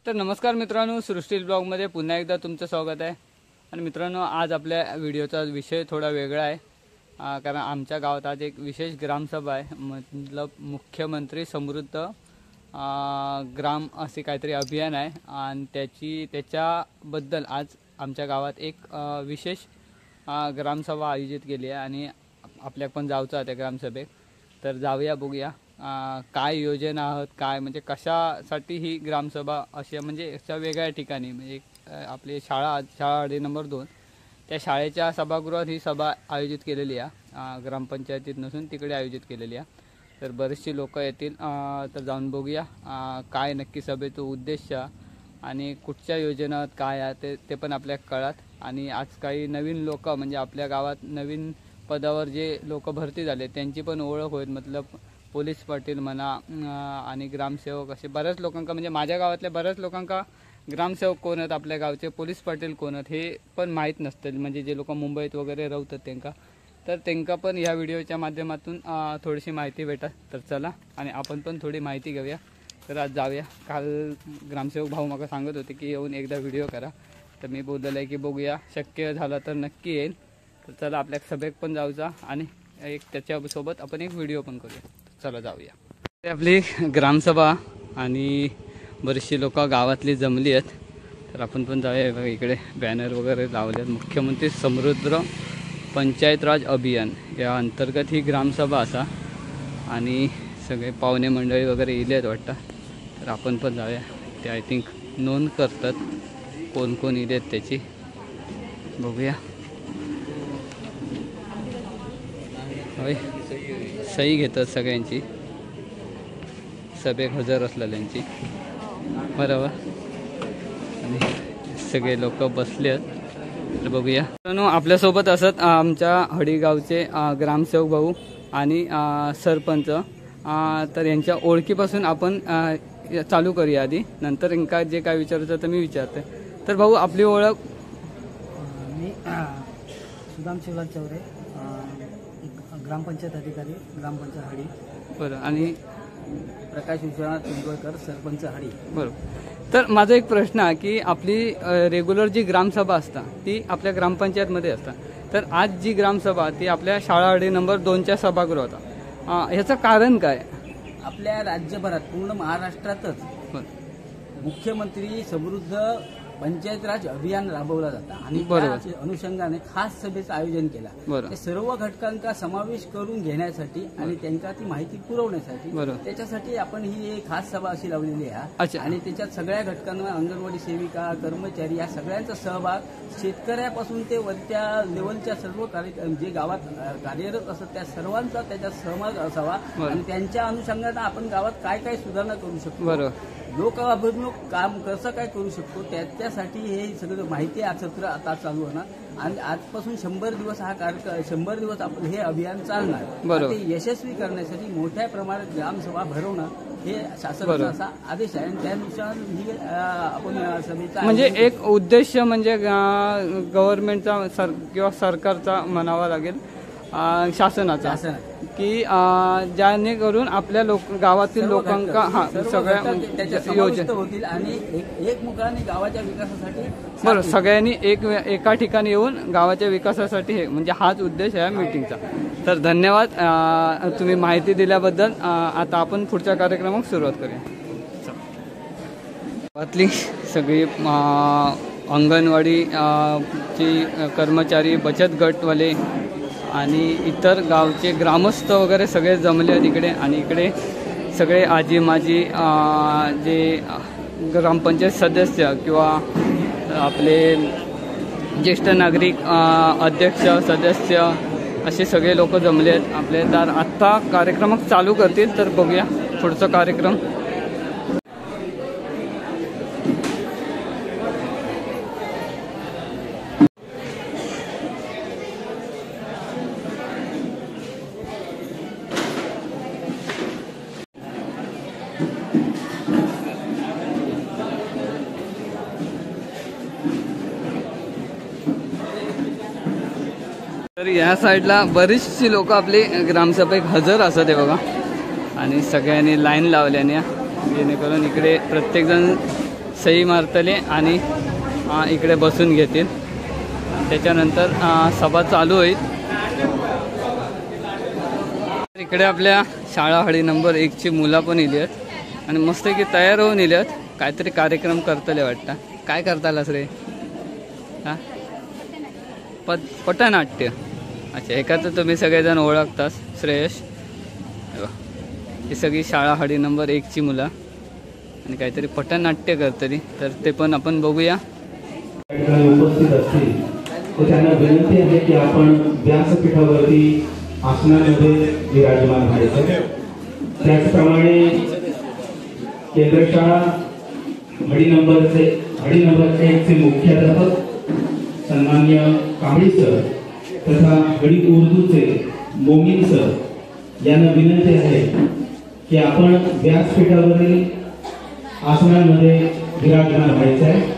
तर नमस्कार मित्रांनो, सृष्टी ब्लॉगमध्ये पुन्हा एकदा तुमचं स्वागत आहे। आणि मित्रांनो, आज आपल्या व्हिडिओचा विषय थोडा वेगळा आहे, कारण आमच्या गावात आज एक विशेष ग्रामसभा आहे। मतलब मुख्यमंत्री समृद्ध ग्राम असे काहीतरी अभियान आहे आणि त्याच्याबद्दल आज आमच्या गावात एक विशेष ग्रामसभा आयोजित केली आहे आणि आपल्याला पण जायचं आहे त्या ग्रामसभेत। तर जाऊया, बघूया काय योजना आहात, काय म्हणजे कशासाठी ही ग्रामसभा अशी म्हणजे अशा वेगळ्या ठिकाणी म्हणजे आपली शाळा नंबर 2 त्या शाळेच्या सभागृहात ही सभा आयोजित केलेली आहे। ग्रामपंचायतीत नसून तिकडे आयोजित केलेली आहे। तर बरेचसे लोक येतील, तर जाऊन बघूया काय नक्की सभेचा उद्देश आणि कुठच्या योजना काय आहे ते पण आपल्याला कळत। आणि आज काही नवीन लोक म्हणजे आपल्या गावात नवीन पदावर जे लोक भरती झाले त्यांची पण ओळख होईल। मतलब पोलीस पाटील म्हणा आणि ग्रामसेवक असे बऱ्याच लोकांका म्हणजे माझ्या गावातल्या बऱ्याच लोकांका ग्रामसेवक कोण आहेत, आपल्या गावचे पोलीस पाटील कोण आहेत हे पण माहीत नसतील, म्हणजे जे लोक मुंबईत वगैरे राहतात त्यांना। तर त्यांना पण ह्या व्हिडिओच्या माध्यमातून थोडीशी माहिती भेटत। तर चला आणि आपण पण थोडी माहिती घेऊया। तर आज जाऊया। काल ग्रामसेवक भाऊ मला सांगत होते की येऊन एकदा व्हिडिओ करा, तर मी बोललेलं आहे की बघूया, शक्य झालं तर नक्की येईल। तर चला आपल्या सभेत पण जाऊचा आणि एक त्याच्यासोबत आपण एक व्हिडिओ पण करूया। चला जाऊया। आपली ग्रामसभा आणि बरीचशी लोक गावातली जमली आहेत, तर आपण पण जाऊया। बघा इकडे बॅनर वगैरे लावले आहेत, मुख्यमंत्री समृद्ध पंचायत राज अभियान या अंतर्गत ही ग्रामसभा असा आणि सगळे पाहुणे मंडळी वगैरे इले आहेत वाटतं। तर आपण पण जाऊया, ते आय थिंक नोंद करतात कोण कोण इले आहेत त्याची, बघूया। होय, सही घेतात सगळ्यांची, सभेत हजर असलेल्यांची, बरोबर। आणि सगळे लोक बसले आहेत, तर बघूया। आपल्यासोबत असत आमच्या हडीगावचे ग्रामसेवक भाऊ आणि सरपंच। तर यांच्या ओळखीपासून आपण चालू करूया आधी, नंतर इंका जे काय विचारायचं तर मी विचारते। तर भाऊ, आपली ओळख? मी सुदाम शिवलाल चौरे, ग्रामपंचायत अधिकारी, ग्रामपंचायत हडी। बरं। आणि प्रकाश विश्वनाथ पिंपळकर, सरपंच हडी। बरोबर। तर माझा एक प्रश्न आहे की आपली रेग्युलर जी ग्रामसभा असता ती आपल्या ग्रामपंचायतमध्ये असता, तर आज जी ग्रामसभा ती आपल्या शाळा नंबर 2च्या सभागृहात होता, ह्याचं कारण काय? आपल्या राज्यभरात पूर्ण महाराष्ट्रातच मुख्यमंत्री समृद्ध पंचायत राज अभियान राबवलं जातं आणि त्या अनुषंगाने खास सभेचं आयोजन केलं। ते सर्व घटकांचा समावेश करून घेण्यासाठी आणि त्यांना ती माहिती पुरवण्यासाठी, त्याच्यासाठी आपण ही एक खास सभा अशी लावलेली आहे। आणि त्याच्यात सगळ्या घटकांना, अंगणवाडी सेविका, कर्मचारी या सगळ्यांचा सहभाग, शेतकऱ्यापासून ते वरच्या लेवलच्या सर्व जे गावात कार्यरत असतात त्या सर्वांचा त्याच्यात सहभाग असावा आणि त्यांच्या अनुषंगाने आपण गावात काय काय सुधारणा करू शकतो, लोकाभिमुख काम कसं काय करू शकतो, त्याच्यासाठी हे सगळं माहिती सत्र आता चालू होणार। आणि आजपासून 100 दिवस हा कार्यक्रम, 100 दिवस आपण हे अभियान चालणार। ते यशस्वी करण्यासाठी मोठ्या प्रमाणात ग्रामसभा भरवणं हे शासनाचा असा आदेश आहे आणि त्यानुसार ही आपण सभेचा म्हणजे एक उद्देश म्हणजे गव्हर्नमेंटचा किंवा सरकारचा म्हणावा लागेल, शासनाचा, की जेणेकरून आपल्या गावातील लोकांना सगळ्या योजना होतील आणि एकमुखाने गावाच्या विकासासाठी बरं सगळ्यांनी एका ठिकाणी येऊन गावाच्या विकासासाठी हे म्हणजे हाच उद्देश आहे मीटिंगचा। तर धन्यवाद तुम्ही माहिती दिल्याबद्दल। आता आपण पुढच्या कार्यक्रमात सुरुवात करूया। गावातली सगळी अंगणवाडी ची कर्मचारी, बचत गटवाले आणि इतर गावचे ग्रामस्थ वगैरे सगळे जमले आहेत इकडे। आणि इकडे सगळे आजी माजी जे ग्रामपंचायत सदस्य किंवा आपले ज्येष्ठ नागरिक, अध्यक्ष, सदस्य असे सगळे लोक जमले आहेत आपले। तर आत्ता कार्यक्रम चालू करतील, तर बघूया पुढचा कार्यक्रम। तर या साईडला बरीचशी लोक आपली ग्रामसभेत हजर असत आहे बघा, आणि सगळ्यांनी लाईन लावल्याने जेणेकरून इकडे प्रत्येकजण सही मारतले आणि इकडे बसून घेतील. त्याच्यानंतर सभा चालू होईल. इकडे आपल्या शाळा हळी नंबर 1ची मुलं पण इली आहेत आणि मस्त की तयार होऊन इली आहेत. काहीतरी कार्यक्रम करतले वाटतं. काय करतालास रे? हां, पटनाट्य. अच्छा, एकाचं तुम्ही सगळेजण ओळखतास, श्रेयश. ही सगळी शाळा हळी नंबर 1ची मुलं आणि काहीतरी पटनाट्य करतली, तर ते पण आपण बघूया. उपस्थित असतील तर त्यांना विनंती आहे की आपण व्यासपीठावरती आसनामध्ये विराजमान व्हायचं. त्याचप्रमाणे केंद्र शाळा हळी नंबर 1चे मुख्याध्यापक सन्माननीय कांबळी सर तथा हळी उर्दूचे मोमीन सर यांना विनंती आहे की आपण व्यासपीठावरील आसनांमध्ये विराजमान व्हायचं आहे.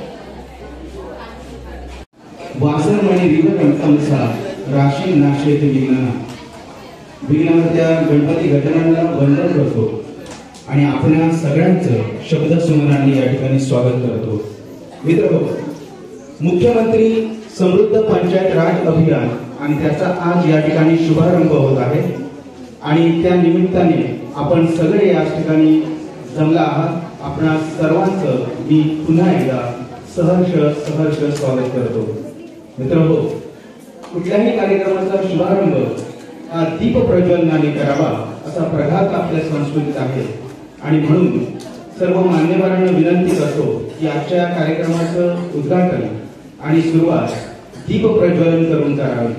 वासन आणि रिवकंसानुसार राशी नाशेत विघ्नावरत्या गणपती गजाननाला वंदन करतो आणि आपल्या सगळ्यांचं शब्दसुमरांनी या ठिकाणी स्वागत करतो. मित्र, मुख्यमंत्री समृद्ध पंचायत राज अभियान आणि त्याचा आज या ठिकाणी शुभारंभ होत आहे आणि त्या निमित्ताने आपण सगळे या ठिकाणी जमला आहात. आपणा सर्वांचं मी पुन्हा एकदा सहर्ष स्वागत करतो. मित्रहो, कुठल्याही कार्यक्रमाचा शुभारंभ हा दीप प्रज्वलनाने करावा असा प्रघात आपल्या संस्कृतीत आहे आणि म्हणून सर्व मान्यवरांना विनंती करतो की आजच्या कार्यक्रमाचं उद्घाटन आणि सुरुवात दीप प्रज्वलन करून करावी.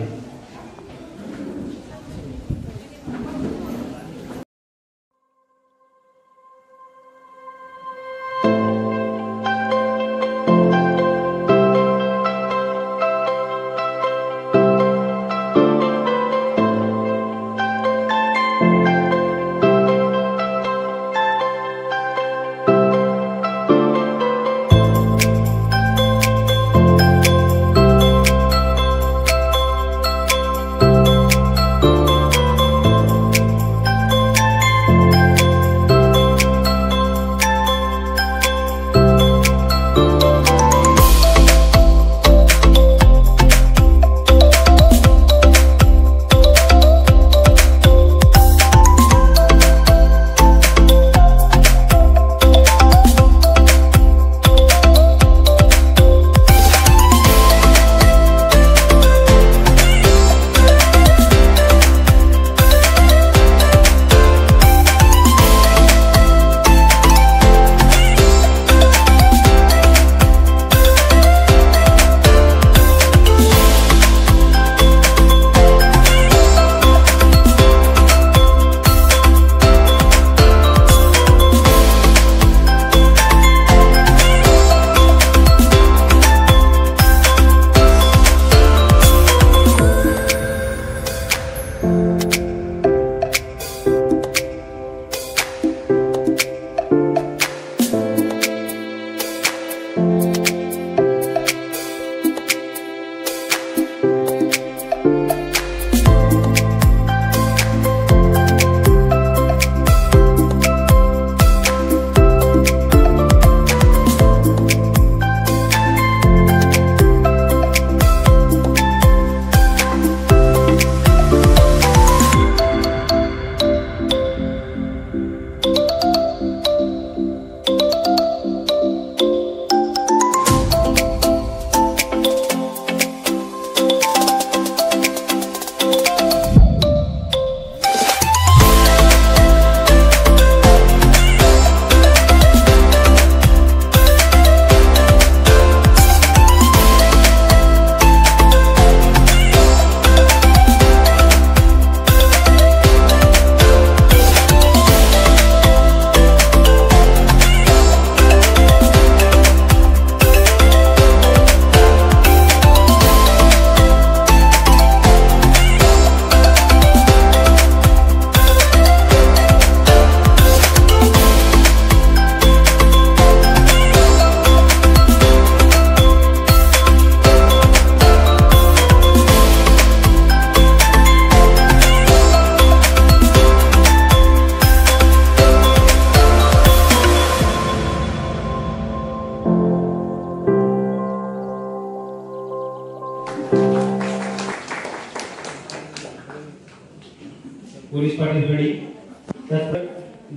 पोलीस पाटील हडी,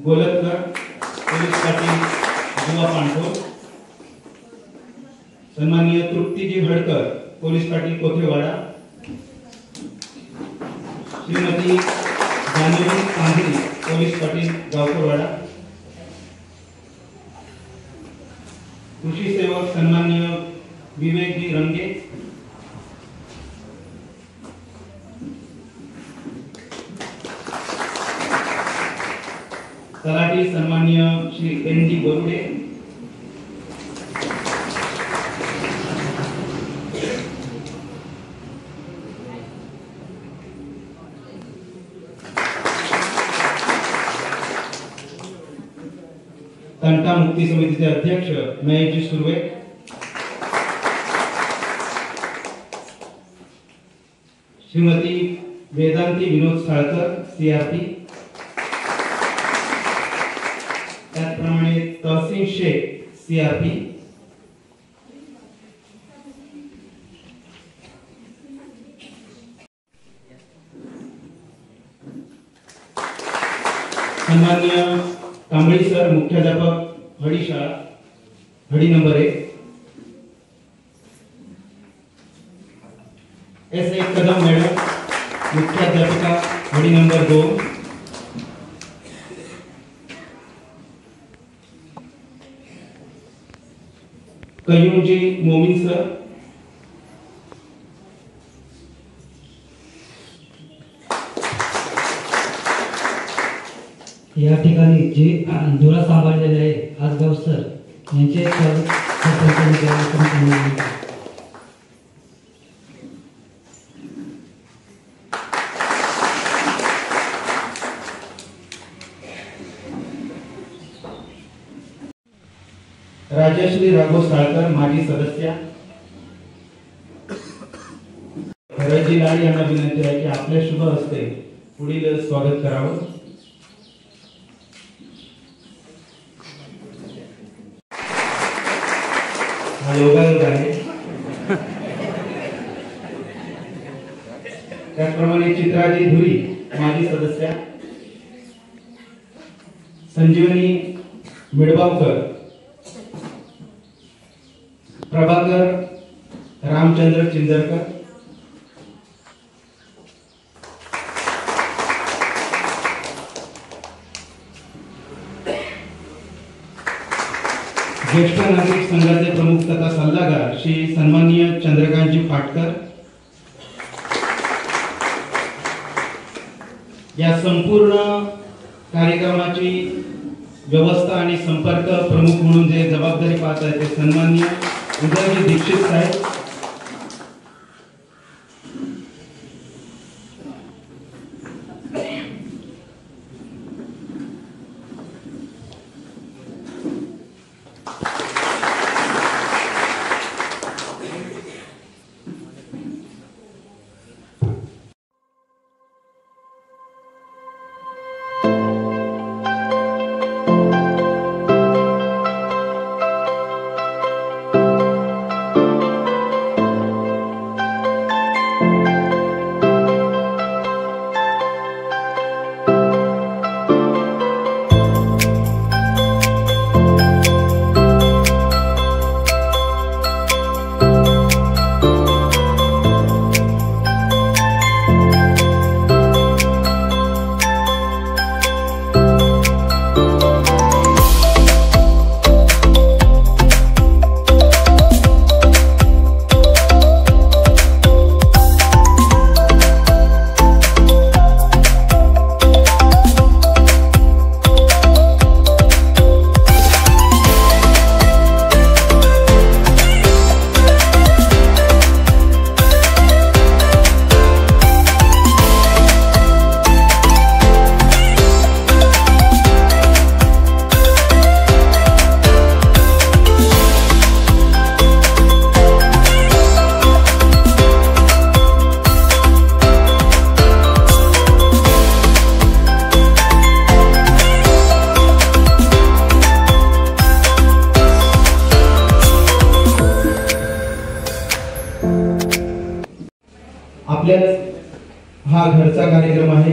गोलतकर पोलीस पाटील बुवा पांढोर, सन्माननीय तृप्तीजी हडकर पोलीस पाटील कोथेवाडा, श्रीमती जानवी पांढरी पोलीस पाटील गावकरवाडा, कृषी सेवक सन्माननीय विवेकजी रंगे, तलाठी सन्माननीय श्री एन.डी. बोरुडे, तंटा मुक्ती समितीचे अध्यक्ष महेशजी सुर्वे, श्रीमती वेदांती विनोद साळकर सीआरपी, त्याचप्रमाणे तहसीन शेख सीआरपी, सन्माननीय कांबळी सर मुख्याध्यापक हडी शाळा हडी नंबर 1, एस.ए. कदम मॅडम मुख्याध्यापिका हडी नंबर 2, कयूमजी मोमीन सर, या ठिकाणी जे धुरा सांभाळलेले आहे आजगाव सर यांचे राजश्री राघव साळकर माजी सदस्य, खरजी लाड यांना विनंती आहे की आपल्या शुभ हस्ते पुढील स्वागत करावं. हा योगायोग आहे. त्याचप्रमाणे चित्राजी धुरी माजी सदस्य, संजीवनी मिडबावकर, प्रभाकर रामचंद्र चिंदरकर, ज्येष्ठ नागरिक संघाचे प्रमुख तथा सल्लागार श्री सन्माननीय चंद्रकांतजी फाटकर, या संपूर्ण कार्यक्रमाची व्यवस्था आणि संपर्क प्रमुख म्हणून जे जबाबदारी पाहत आहेत ते सन्माननीय उदयजी दीक्षित साहेब. आपल्या हा घरचा कार्यक्रम आहे.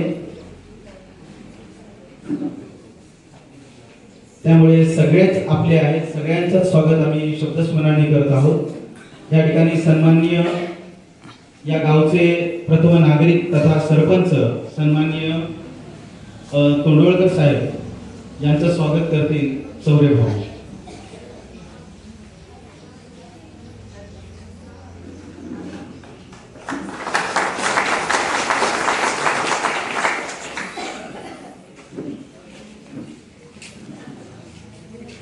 त्यामुळे सगळेच आपले आहेत, सगळ्यांचं स्वागत आम्ही शब्दस्मरणाने करत आहोत। या ठिकाणी सन्माननीय या गावचे प्रथम नागरिक तथा सरपंच सन्माननीय तोंडवळकर साहेब यांचं स्वागत करतील चौरे भाऊ।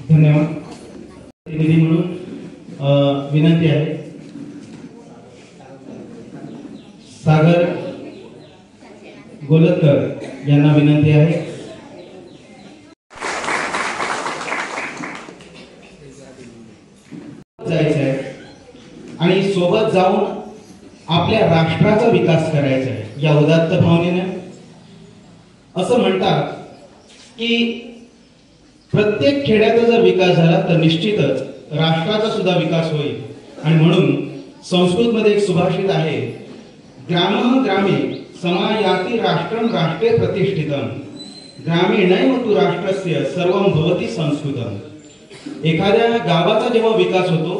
धन्यवाद। प्रतिनिधी म्हणून विनंती आहे सागर गोलतकर यांना विनंती आहे। जायचं आहे आणि सोबत जाऊन आपल्या राष्ट्राचा विकास करायचा आहे या उदात्त भावनेने। असं म्हणतात की प्रत्येक खेड्याचा जर विकास झाला तर निश्चितच राष्ट्राचा सुद्धा विकास होईल। आणि म्हणून संस्कृतमध्ये एक सुभाषित आहे, ग्रामः ग्रामे समायाति राष्ट्रं राष्ट्रे प्रतिष्ठितम्, ग्रामीणैव तु राष्ट्रस्य सर्वं भवति संस्कृतम्। एखाद्या गावाचा जेव्हा विकास होतो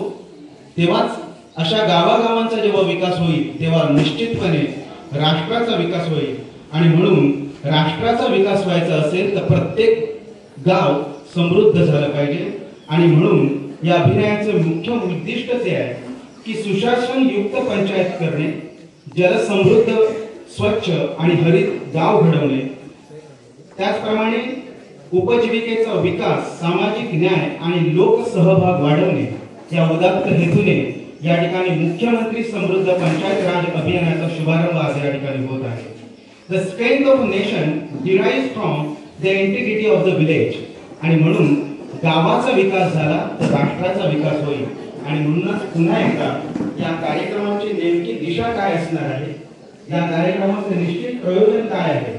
तेव्हाच अशा गावागावांचा जेव्हा विकास होईल तेव्हा निश्चितपणे राष्ट्राचा विकास होईल। आणि म्हणून राष्ट्राचा विकास व्हायचा असेल तर प्रत्येक गाव समृद्ध झालं पाहिजे। आणि म्हणून या अभियानाचं मुख्य उद्दिष्ट ते आहे की सुशासन युक्त पंचायत करणे, जलसमृद्ध स्वच्छ आणि हरित गाव घडवणे, त्याचप्रमाणे उपजीविकेचा विकास, सामाजिक न्याय आणि लोकसहभाग वाढवणे या उदात्त हेतूने या ठिकाणी मुख्यमंत्री समृद्ध पंचायत राज अभियानाचा शुभारंभ आज या ठिकाणी होत आहे। The strength of nation derives from the integrity of the village. आणि म्हणून गावाचा विकास झाला तर राष्ट्राचा विकास होईल। आणि म्हणूनच पुन्हा एकदा या कार्यक्रमाची नेमकी दिशा काय असणार आहे, या कार्यक्रमाचे निश्चित प्रयोजन काय आहे,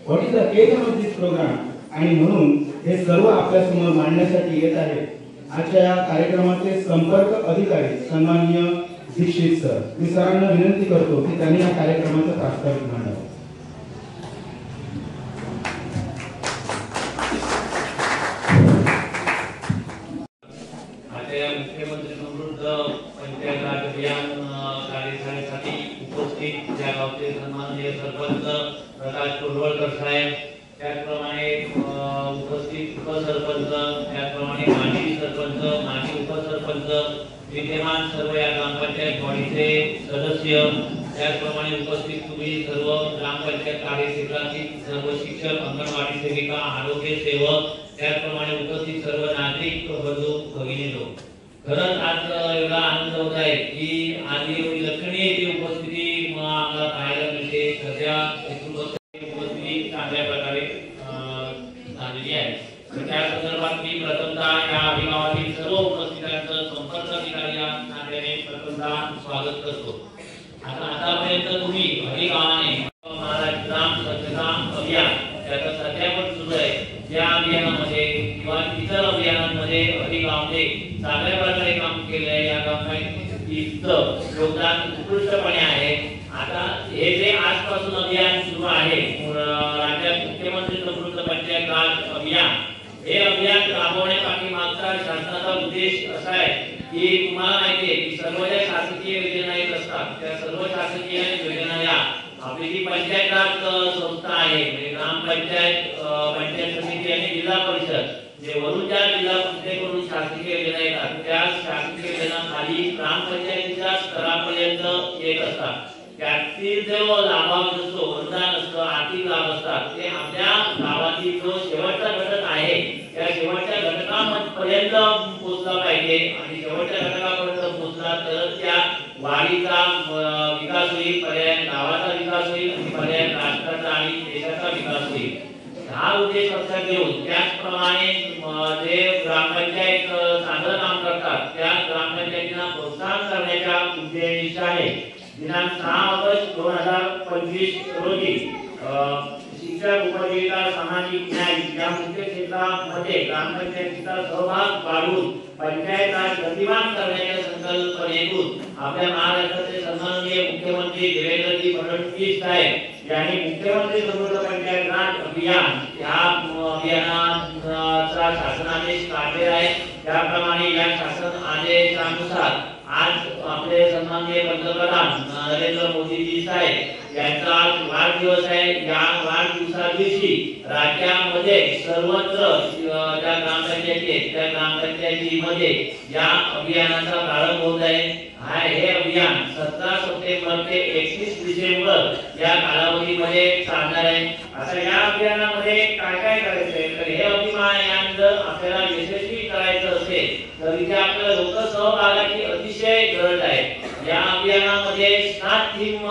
what is the aim of this program, आणि म्हणून हे सर्व आपल्या समोर मांडण्यासाठी येत आहे आजच्या या कार्यक्रमाचे संपर्क अधिकारी सन्माननीय दीक्षित सर। मी सरांना विनंती करतो की त्यांनी या कार्यक्रमाचं प्रास्ताविक मांडावं। मुख्यमंत्री समृद्ध पंचायत राज अभियान कार्यशाळेसाठी उपस्थित ज्या गावचे सन्माननीय सरपंच प्रकाश तोंडवळकर साहेब, त्याचप्रमाणे उपस्थित उपसरपंच, त्याचप्रमाणे माजी सरपंच, माजी उपसरपंच, विद्यमान सर्व या ग्रामपंचायत बॉडीचे सदस्य, त्याचप्रमाणे उपस्थित तुम्ही सर्व ग्रामपंचायत कार्यक्षेत्रातील सर्व शिक्षक, अंगणवाडी सेविका, आरोग्य सेवक, त्याचप्रमाणे उपस्थित सर्व नागरिक बंधू भगिनींनो, खरंच आज एवढा आनंद होत आहे की आज एवढी लक्षणीय इथे उपस्थिती आम्हाला पाहायला मिळते। सध्या उपस्थिती चांगल्या प्रकारे झालेली आहे। त्या संदर्भात मी प्रथमतः या अभिगावातील सर्व उपस्थितांचं संपर्क अधिकारी या नात्याने प्रथमतः स्वागत करतो। आतापर्यंत तुम्ही अभिगावाने महाराष्ट्र ग्राम स्वच्छता अभियान त्याचा सध्या पण सुरू आहे, या अभियानामध्ये किंवा इतर अभियानांमध्ये अभिगावाने चांगल्या प्रकारे काम केले आहे। या ग्रामपंचायतीचं योगदान उत्कृष्टपणे आहे। आता हे जे आजपासून अभियान सुरू आहे राज्यात मुख्यमंत्री समृद्ध पंचायत राज अभियान, हे अभियान राबवण्यापाठी मागचा शासनाचा उद्देश असा आहे की तुम्हाला माहिती आहे की सर्व ज्या शासकीय योजना येत असतात त्या सर्व शासकीय योजना या आपली जी पंचायत राज संस्था आहे म्हणजे ग्रामपंचायत, पंचायत समिती आणि जिल्हा परिषद, जे वरून ज्या जिल्हा परिषदेकडून शासकीय योजना येतात त्या शासकीय योजना खाली ग्रामपंचायतीच्या स्तरापर्यंत येत असतात। त्यातील जो लाभांश असतो, अनुदान असतं, आर्थिक लाभ असतात ते आपल्या गावातील जो शेवटचा घटक आहे त्या शेवटच्या घटकापर्यंत पोहोचला पाहिजे। आणि शेवटच्या घटकापर्यंत पोहोचला तर त्या वाढीचा विकास होईल, पर्याय गावाचा विकास होईल आणि पर्याय राष्ट्राचा आणि देशाचा विकास होईल। हा उद्देश लक्षात घेऊन त्याचप्रमाणे जे ग्रामपंचायत चांगलं काम करतात त्या ग्रामपंचायतींना प्रोत्साहन करण्याच्या उद्देशाने दिनांक 6 ऑगस्ट 2025 रोजी शिक्षण, उपजीविका, सामाजिक न्याय या मुख्य क्षेत्रामध्ये ग्रामपंचायतीचा सहभाग वाढवून पंचायत राज गतिमान करण्याच्या संकल्पनेतून आपल्या महाराष्ट्राचे सन्माननीय मुख्यमंत्री देवेंद्रजी फडणवीस साहेब यांनी मुख्यमंत्री समृद्ध पंचायत राज अभियान या अभियानाचा शासनादेश काढलेला आहे। त्याप्रमाणे या शासन आदेशानुसार आज आपले सन्माननीय पंतप्रधान नरेंद्र मोदीजी साहेब यांचा आज वाढदिवस आहे। या वाढदिवसा दिवशी राज्यामध्ये सर्वत्र ज्या ग्रामपंचायती आहेत त्या ग्रामपंचायतीमध्ये या अभियानाचा प्रारंभ होत आहे। हे अभियान 17 सप्टेंबर ते 31 डिसेंबर या कालावधीमध्ये चालणार आहे। आता या अभियानामध्ये काय काय करायचं आहे तर हे अभियान जर आपल्याला यशस्वी करायचं असेल तर इथे आपल्याला लोकसहभागाची अतिशय गरज आहे। या अभियानामध्ये 7 थीम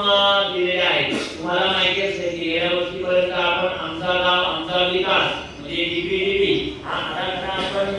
दिलेल्या आहेत। तुम्हाला माहिती असेल की गेल्या वर्षीपर्यंत आपण आमचा गाव आमचा विकास म्हणजे डीपीडीपी हा आराखडा आपण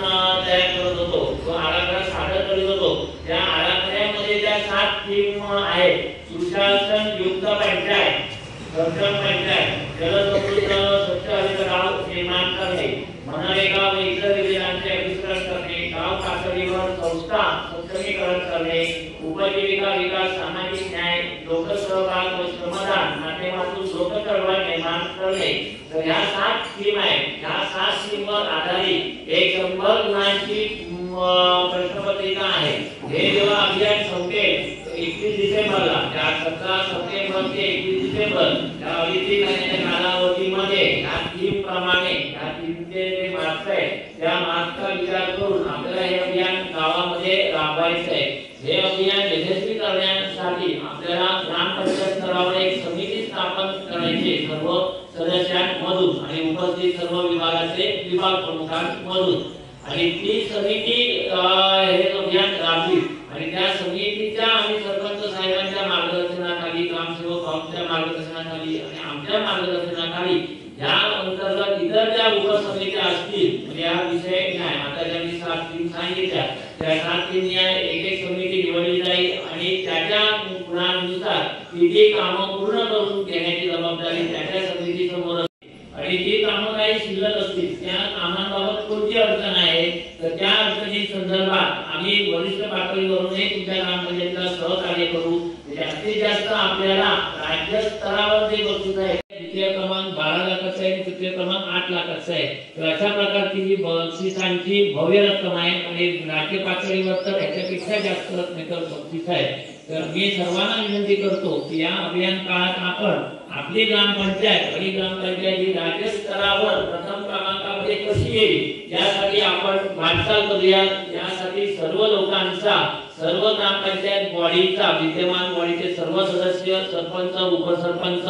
तयार करत होतो, तो आराखडा सादर करत होतो। त्या आराखड्यामध्ये ज्या 7 थीम आहेत सुशासन युक्त पंचायत, सक्षम पंचायत, जलसमृद्ध स्वच्छ हरित गाव निर्माण करणे, मनरेगा व इतर योजनांचे विस्तार करणे, गाव पातळीवर संस्था सक्षमीकरण करणे, उपजीविका विकास, सामाजिक न्याय, लोकसहभाग व श्रमदान माध्यमातून लोकचळवळ निर्माण करणे। तर ह्या 7 थीम आहेत। ह्या 7 थीमवर आधारित एक 100 गुणांची प्रश्नपत्रिका आहे। हे जेव्हा अभियान संपेल 31 डिसेंबरला, त्या 17 सप्टेंबर ते 31 डिसेंबर या अडीच महिन्याच्या कालावधीमध्ये या थीम प्रमाणे या थीमचे जे मार्क्स आहेत त्या मार्क्सचा विचार करून आपल्याला हे अभियान गावामध्ये राबवायचं आहे। हे अभियान यशस्वी करण्यासाठी आपल्याला ग्रामपंचायत स्तरावर एक समिती स्थापन करायची सर्व सदस्यांमधून आणि उपस्थित सर्व विभागाचे विभाग प्रमुखांमधून, आणि ती समिती हे अभियान राबवी आणि त्या समितीच्या आणि सरपंच साहेबांच्या मार्गदर्शनाखाली, ग्रामसेवक भाऊंच्या मार्गदर्शनाखाली आणि आमच्या मार्गदर्शनाखाली या अंतर्गत इतर ज्या उपसमित्या असतील म्हणजे हा विषय नाही आता ज्या मी 7 थीम सांगितल्या त्या 7 थीम एक समिती निवडली जाईल आणि त्याच्या गुणांनुसार ती कामं पूर्ण करून घेण्याची जबाबदारी त्याच्या समितीसमोर असते। आणि जी कामं काही शिल्लक असतील त्या कामांबाबत कोणती अडचण आहे तर त्या अडचणी संदर्भात आम्ही वरिष्ठ पातळीवरूनही तुमच्या ग्रामपंचायतीला सहकार्य करू। जास्तीत जास्त आपल्याला राज्य स्तरावर जे बक्षीस आहे द्वितीय क्रमांक 12 लाखाचा आहे, तृतीय क्रमांक 8 लाखाचा आहे। तर अशा प्रकारची जी बक्षिसांची भव्य रक्कम आहे आणि राज्य पातळीवर तर याच्यापेक्षा जास्त रकमेचं बक्षीस आहे। तर मी सर्वांना विनंती करतो की या अभियान काळात आपण आपली ग्रामपंचायत आणि ग्रामपंचायत ही राज्य स्तरावर प्रथम क्रमांकामध्ये कशी येईल यासाठी आपण वाटचाल करूया। यासाठी सर्व लोकांचा, सर्व ग्रामपंचायत बॉडीचा, विद्यमान बॉडीचे सर्व सदस्य, सरपंच, उपसरपंच,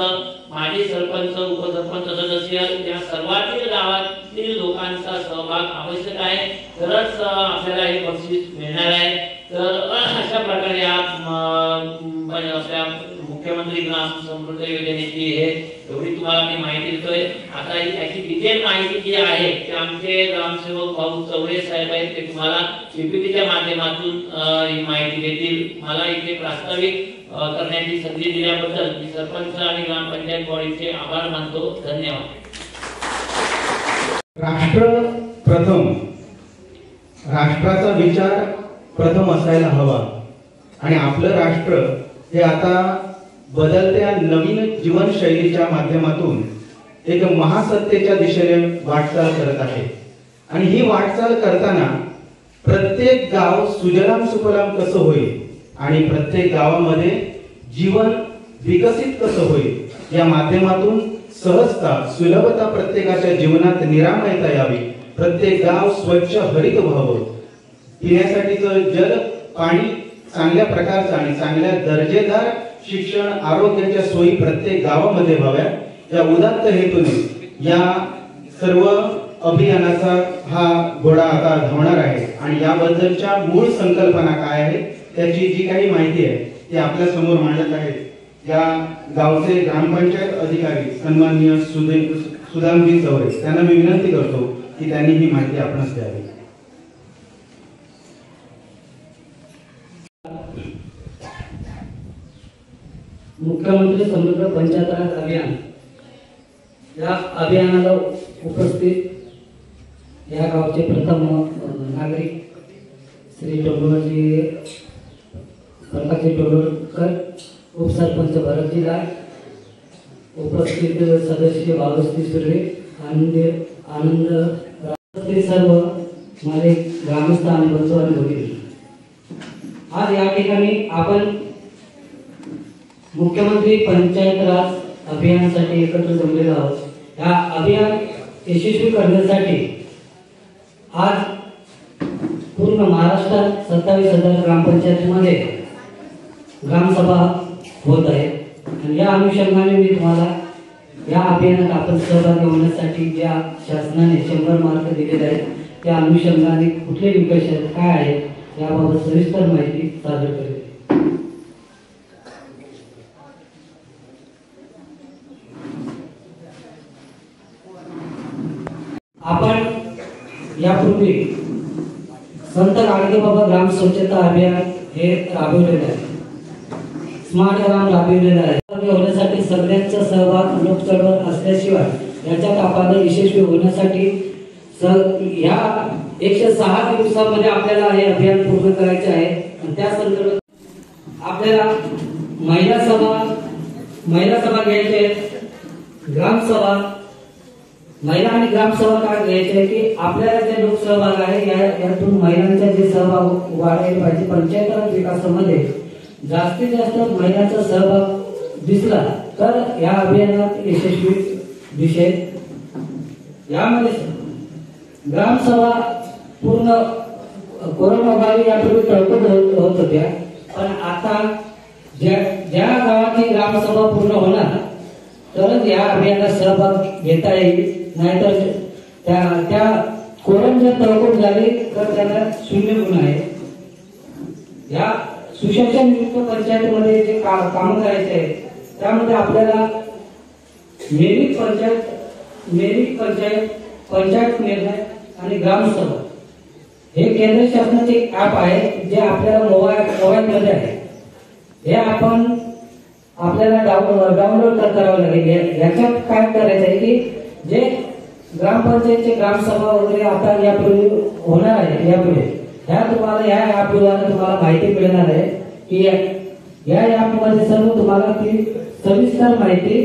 माजी सरपंच, उपसरपंच सदस्य या सर्वातील गावातील लोकांचा सहभाग आवश्यक आहे, तरच आपल्याला हे बक्षीस मिळणार आहे। तर अशा प्रकारे आपल्या मुख्यमंत्री ग्राम समृद्ध योजनेची हे एवढी तुम्हाला मी माहिती देतोय। आता याची डिटेल माहिती जी आहे ते आमचे ग्रामसेवक भाऊ चौरे साहेब आहेत, ते तुम्हाला पीपीटीच्या माध्यमातून ही माहिती देतील। मला इथे प्रास्ताविक करण्याची संधी दिल्याबद्दल मी सरपंच आणि ग्रामपंचायत बॉडीचे आभार मानतो। धन्यवाद। राष्ट्र प्रथम, राष्ट्राचा विचार प्रथम असायला हवा आणि आपलं राष्ट्र हे आता बदलत्या नवीन जीवनशैलीच्या माध्यमातून एक महासत्तेच्या दिशेने वाटचाल करत आहे। आणि ही वाटचाल करताना प्रत्येक गाव सुजलाम सुफलाम कसं होईल आणि प्रत्येक गावामध्ये जीवन विकसित कसं होईल या माध्यमातून सहजता, सुलभता प्रत्येकाच्या जीवनात निरामयता यावी, प्रत्येक गाव स्वच्छ हरित व्हावं, पिण्यासाठीचं जल, पाणी चांगल्या प्रकारचं आणि चांगल्या दर्जेदार शिक्षण, आरोग्याच्या सोयी प्रत्येक गावामध्ये व्हाव्या या उदात्त हेतूने या सर्व अभियानाचा हा घोडा आता धावणार आहे। आणि याबद्दलच्या मूळ संकल्पना काय आहे त्याची जी काही माहिती आहे ती आपल्या समोर मांडत आहेत या गावचे ग्रामपंचायत अधिकारी सन्माननीय सुदामजी चौरे। त्यांना मी विनंती करतो की त्यांनी ही माहिती आपणास द्यावी। मुख्यमंत्री समृद्ध पंचायत राज अभियान या अभियानाला उपस्थित या गावचे प्रथम नागरिक श्री डोंगरजी प्रकाश टोलवडकर, उपसरपंच भरतजी लाड, उपस्थित सदस्य बालस्ती सुर्वे, आनंद सर्व माझे ग्रामस्थ आणि बंधू आणि भगिनी, आज या ठिकाणी आपण मुख्यमंत्री पंचायत राज अभियानासाठी एकत्र जमलेलो आहोत. या अभियान यशस्वी करण्यासाठी आज पूर्ण महाराष्ट्रात 27,000 ग्रामपंचायतीमध्ये ग्रामसभा होत आहे. आणि या अनुषंगाने मी तुम्हाला या अभियानात आपण सहभागी होण्यासाठी ज्या शासनाने 100 मार्क दिलेले आहेत त्या अनुषंगाने कुठले निकष आहेत, काय आहेत याबाबत सविस्तर माहिती सादर करेल. आपण यापूर्वी संत गाडगेबाबा ग्राम स्वच्छता अभियान हे राबवलेले आहे. स्मार्ट ग्राम राबविलेला आहे. होण्यासाठी सगळ्यांचा सहभाग लोकचळवळ असल्याशिवाय याच्यात आपण यशस्वी होण्यासाठी ह्या 106 दिवसामध्ये आपल्याला हे अभियान पूर्ण करायचे आहे. आणि त्या संदर्भात आपल्याला महिला सभा घ्यायची आहे, ग्रामसभा, महिला आणि ग्रामसभा काय घ्यायचे आहे की आपल्याला जे लोकसहभाग आहे यातून महिलांचा जे सहभाग वाढायला पाहिजे. पंचायत राज विकासामध्ये जास्तीत जास्त महिलांचा सहभाग दिसला तर या अभियानात यशस्वी दिसेल. यामध्ये ग्रामसभा पूर्ण कोरोनाबारी यापूर्वी तळकोट होत होत्या, पण आता ज्या गावाची ग्रामसभा पूर्ण होणार तरच या अभियानात सहभाग घेता येईल. नाहीतर त्या कोरोना जर तळकोट झाली तर त्याला 0 गुण आहे. या सुशासन युक्त पंचायतीमध्ये जे काम करायचे आहे त्यामध्ये आपल्याला मेरिट पंचायत, पंचायत निर्णय आणि ग्रामसभा हे केंद्र शासनाचे ऍप आहे जे आपल्याला मोबाईल मध्ये आहे. हे आपल्याला डाउनलोड करावं लागेल. याच्यात काय करायचं आहे की जे ग्रामपंचायतचे ग्रामसभा वगैरे आता यापूर्वी होणार आहे यापुढे तुम्हाला या ऍपद्वारे तुम्हाला माहिती मिळणार आहे की या ऍपमध्ये सर्व तुम्हाला ती सविस्तर माहिती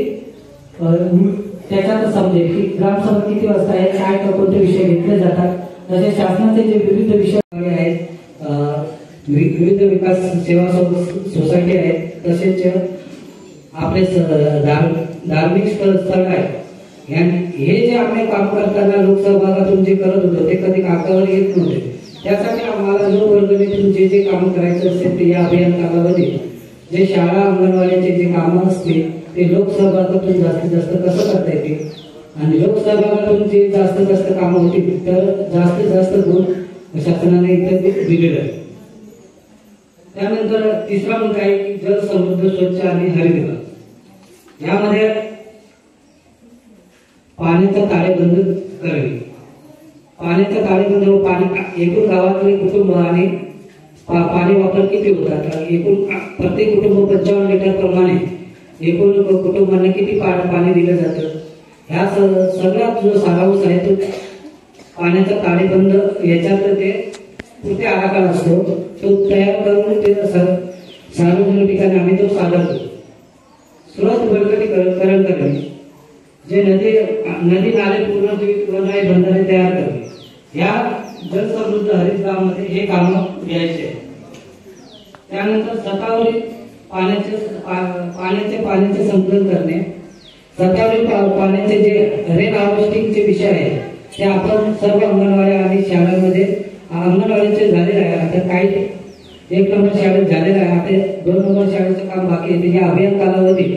त्याच्यात समजेल की ग्रामसभा किती वाजता आहे, काय कोणते विषय घेतले जातात. तसे शासनाचे जे विविध विषय आहेत, विविध विकास सेवा सोसायटी आहेत, तसेच आपले धार्मिक स्थळ आहेत. हे जे आपण काम करताना लोकसहभागातून जे करत होतो ते कधी कागदावर येत नव्हते. त्यासाठी आम्हाला जो वर्गणीतून जे काम करायचं असेल ते या अभियान कालावधीत जे शाळा अंगणवाडीचे जे कामं असतील ते लोकसहभागातून जास्तीत जास्त कसं करता येते आणि लोकसहभागातून जे जास्तीत जास्त कामं होतील तर जास्तीत जास्त गुण शासनाने इथे दिलेले आहे. त्यानंतर तिसरा मुद्दा आहे की जल समृद्ध, स्वच्छ आणि हरित. यामध्ये पाण्याचा ताळेबंद करणे. पाण्याचा ताळेबंद व पाणी एकूण गावातले कुटुंब आणि पाणी वापर किती होतात, एकूण प्रत्येक कुटुंब 55 लिटर प्रमाणे एकूण कुटुंबांना किती पाणी दिलं जातं, ह्या सगळ्यात जो सारांश आहे तो पाण्याचा ताळेबंद याच्यात ते कृती आराखडा असतो तो तयार करून ते सार्वजनिक ठिकाणी आम्ही तो सादर करतो. स्रोत बळकटीकरण करणे, जे नदी नाले पूर्ण बंधारे तयार करणे, या जलसमृद्ध हरित गावामध्ये हे काम घ्यायचे. त्यानंतर सतावरील पाण्याचे संकलन करणे, सतावरील पाण्याचे जे रेन हार्वेस्टिंगचे विषय आहेत ते आपण सर्व अंगणवाड्या आणि शाळांमध्ये अंगणवाडीचे झालेले आहे. आता काही 1 नंबर शाळेत झालेलं आहे, आता 2 नंबर शाळेचं काम बाकी आहे. या अभियान कालावधीत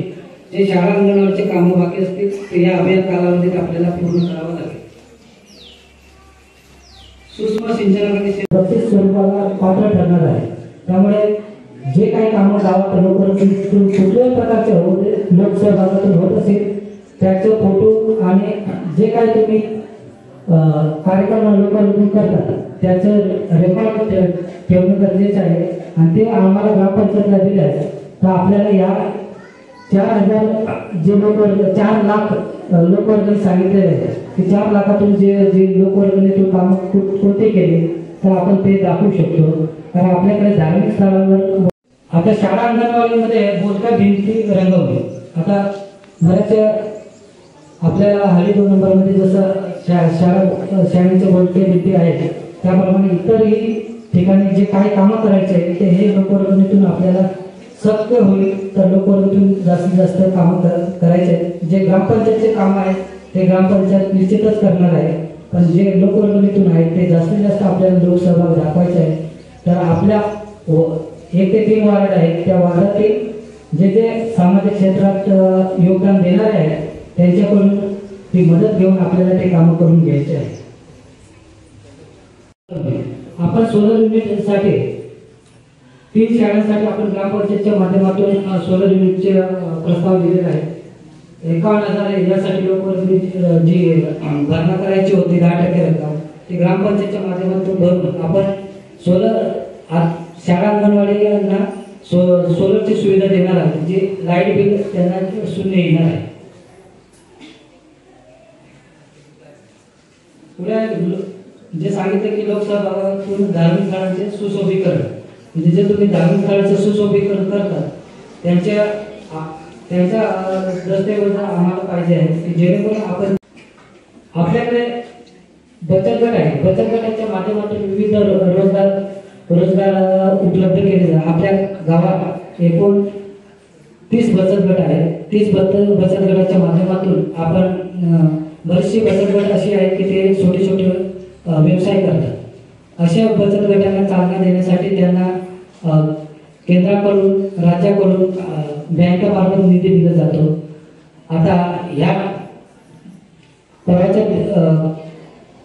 जे शाळा अंगणवाडीचे काम बाकी असतील ते या अभियान कालावधीत आपल्याला पूर्ण करावं लागेल. सूक्ष्म सिंचनामध्ये प्रत्येक स्वरूपाला पात्र ठरणार आहे. त्यामुळे जे काही कामं गावात कुठल्याही प्रकारचे लोकसहभागातून होत असेल त्याचे फोटो आणि जे काही तुम्ही कार्यक्रम लोकांकडून करतात त्याचं रेकॉर्ड ठेवणं गरजेचं आहे. आणि ते आम्हाला ग्रामपंचायतला दिले आहे तर आपल्याला या 4,000 जे लोकवर्ग 4 लाख लोकवर्ग सांगितलेले आहे की 4 लाखातून जे लोकवर्गणीतून काम कोणते केले तर आपण ते दाखवू शकतो. कारण आपल्याकडे धार्मिक स्थळांवर आता शाळा अंगणवाडीमध्ये बोलक्या भिंती रंगवली. आता बऱ्याचशा आपल्याला हल्ली 2 नंबरमध्ये जसं शाळेच्या बोलक्या भिंती आहेत त्याप्रमाणे इतरही ठिकाणी जे काही कामं करायचे आहे ते हे लोकवर्गणीतून आपल्याला शक्य होईल. तर लोकवर्गणीतून जास्तीत जास्त कामं करायचे आहेत. जे ग्रामपंचायतचे काम आहेत ते ग्रामपंचायत निश्चितच करणार आहे, पण जे लोकवर्गणीतून आहेत ते जास्तीत जास्त आपल्याला लोकसहभाग दाखवायचे आहे. तर आपल्या 1 ते 3 वार्ड आहेत त्या वार्डातील जे सामाजिक क्षेत्रात योगदान देणारे आहेत त्यांच्याकडून ती मदत घेऊन आपल्याला ते कामं करून घ्यायचे आहे. आपण सोलर युनिटसाठी 3 शाळांसाठी आपण ग्रामपंचायतच्या माध्यमातून सोलर युनिटचे प्रस्ताव दिलेले आहेत. 51,000 यासाठी लोकवर्गणी जी भरणा करायची होती 10% रक्कम ती ग्रामपंचायतच्या माध्यमातून भरून आपण सोलर शाळा अंगणवाडीला सोलरची सुविधा देणार आहे, जी लाईट बिल त्यांना शून्य येणार आहे. पुढे जे सांगितलं की लोकसहभागातून धार्मिक स्थळांचे सुशोभीकरण, म्हणजे जे तुम्ही धार्मिक स्थळांचे सुशोभीकरण करतात त्यांच्या दस्तऐवज आम्हाला पाहिजे आहे की जेणेकरून आपण आपल्याकडे बचत गट आहे. बचत गटाच्या माध्यमातून विविध रोजगार उपलब्ध केले जातात. आपल्या गावात एकूण 30 बचत गट आहेत. 30 बचत गटाच्या माध्यमातून आपण बरीचशी बचत गट अशी आहेत की ते छोटे छोटे व्यवसाय करतात. अशा बचत गटांना चालना देण्यासाठी त्यांना केंद्राकडून राज्याकडून बँकेमार्फत निधी दिला जातो. आता या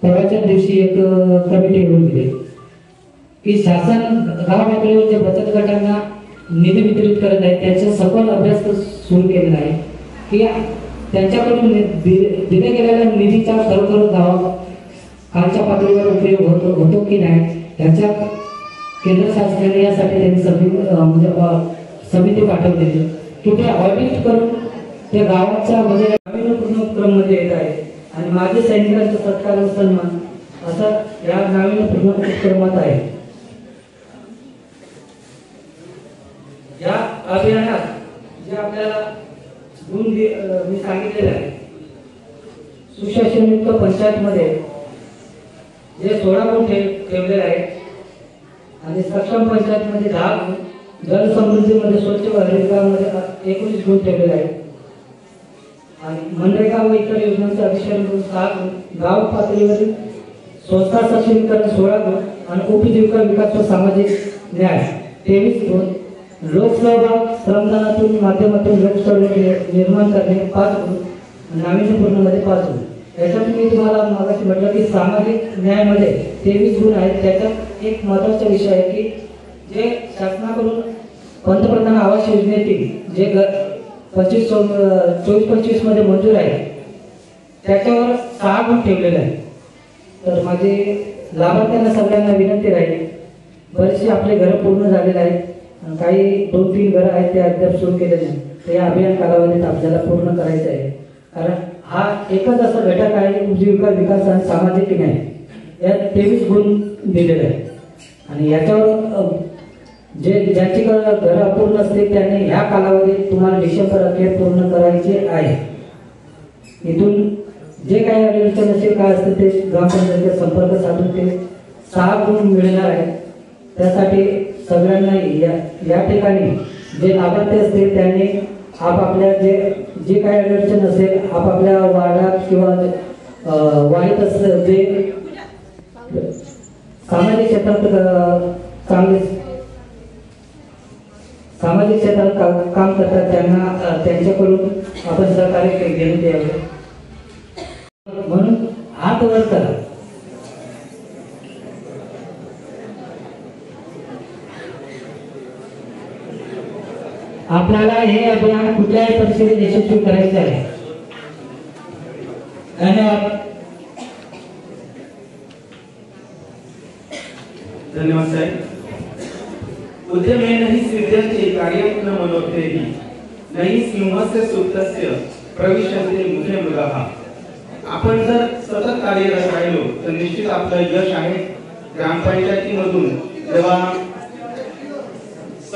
परवाच्या दिवशी एक कमिटी येऊन गेली की शासन गाव पातळीवर जे बचत गटांना निधी वितरित करत आहे त्याचा सखोल अभ्यास सुरू केलेला आहे की त्यांच्याकडून दिल्या गेलेल्या निधीचा खरोखर गावा खालच्या पातळीवर उपयोग होतो की नाही त्याच्या केंद्र शासनाने यासाठी त्यांनी समिती पाठवलेली की ते ऑडिट करून त्या गावाचा म्हणजे नाविन्यपूर्ण उपक्रममध्ये येत आहे. आणि माजी सैनिकांचा सत्कार व सन्मान असा या नाविन्यपूर्ण उपक्रमात आहे. या अभियानात जे आपल्याला गुण मी सांगितलेले आहे, सुशासनयुक्त पंचायतमध्ये जे 16 गुण ठेवलेले आहेत आणि सक्षम पंचायतमध्ये 10 गुण, जलसमृद्धीमध्ये स्वच्छ हरितगावामध्ये 19 गुण ठेवलेले आहेत आणि मनरेगा व इतर योजनांचे अभिषेक गुण 6 गुण, गाव पातळीवरील संस्था सक्षमीकरण 16 गुण आणि उपजीविका विकास व सामाजिक न्याय 23 गुण, लोकसहभाग श्रमदानातून माध्यमातून लोकसहभाग निर्माण करणे 5 गुण, नाविन्यपूर्णमध्ये 5 गुण. याच्यात मी तुम्हाला मागाशी म्हटलं की सामाजिक न्यायामध्ये 23 गुण आहेत. त्याच्यात एक महत्त्वाचा विषय आहे की जे शासनाकडून पंतप्रधान आवास योजनेतील जे 24-25 मध्ये मंजूर आहे त्याच्यावर 6 गुण ठेवलेले आहेत. तर माझे लाभार्थ्यांना सगळ्यांना विनंती राहील, बरेचसे आपले घरं पूर्ण झालेले आहेत, काही 2-3 घरं आहेत ते अद्याप सुरू केलेले नाही. तर या अभियान कालावधीत आपल्याला पूर्ण करायचं आहे, कारण हा एकच असा घटक आहे उपजीविका विकास आणि सामाजिक न्याय. यात 23 गुण दिलेले आहेत आणि याच्यावर ज्यांची घरं अपूर्ण असतील त्यांनी ह्या कालावधीत तुम्हाला डिसेंबर अखेर पूर्ण करायचे आहे. इथून जे काही अडचण असेल काय असतील ते ग्रामपंचायतीचा संपर्क साधून ते 6 गुण मिळणार आहे. त्यासाठी सगळ्यांना या ठिकाणी जे लाभार्थी असतील त्यांनी आपापल्या जे काही अडचण असेल आपापल्या वार्डात किंवा वाढीत असं जे सामाजिक क्षेत्रात चांगले सामाजिक क्षेत्रात काम करतात त्यांना त्यांच्याकडून आपण सहकार्य घेण्यात यावे. म्हणून हात वर करा. आपल्याला हे अभियान कुठल्याही परिस्थितीत यशस्वी करायचे आहे. धन्यवाद. धन्यवाद साहेब. उद्यमेन हि सिद्ध्यन्ते कार्यं न मनोर्थैः नहि सिंहस्य सुप्तस्य प्रविशन्ते मुखे मृगाः. आपण जर सतत कार्यरत राहिलो तर निश्चित आपलं यश आहे. ग्रामपंचायतीमधून जेव्हा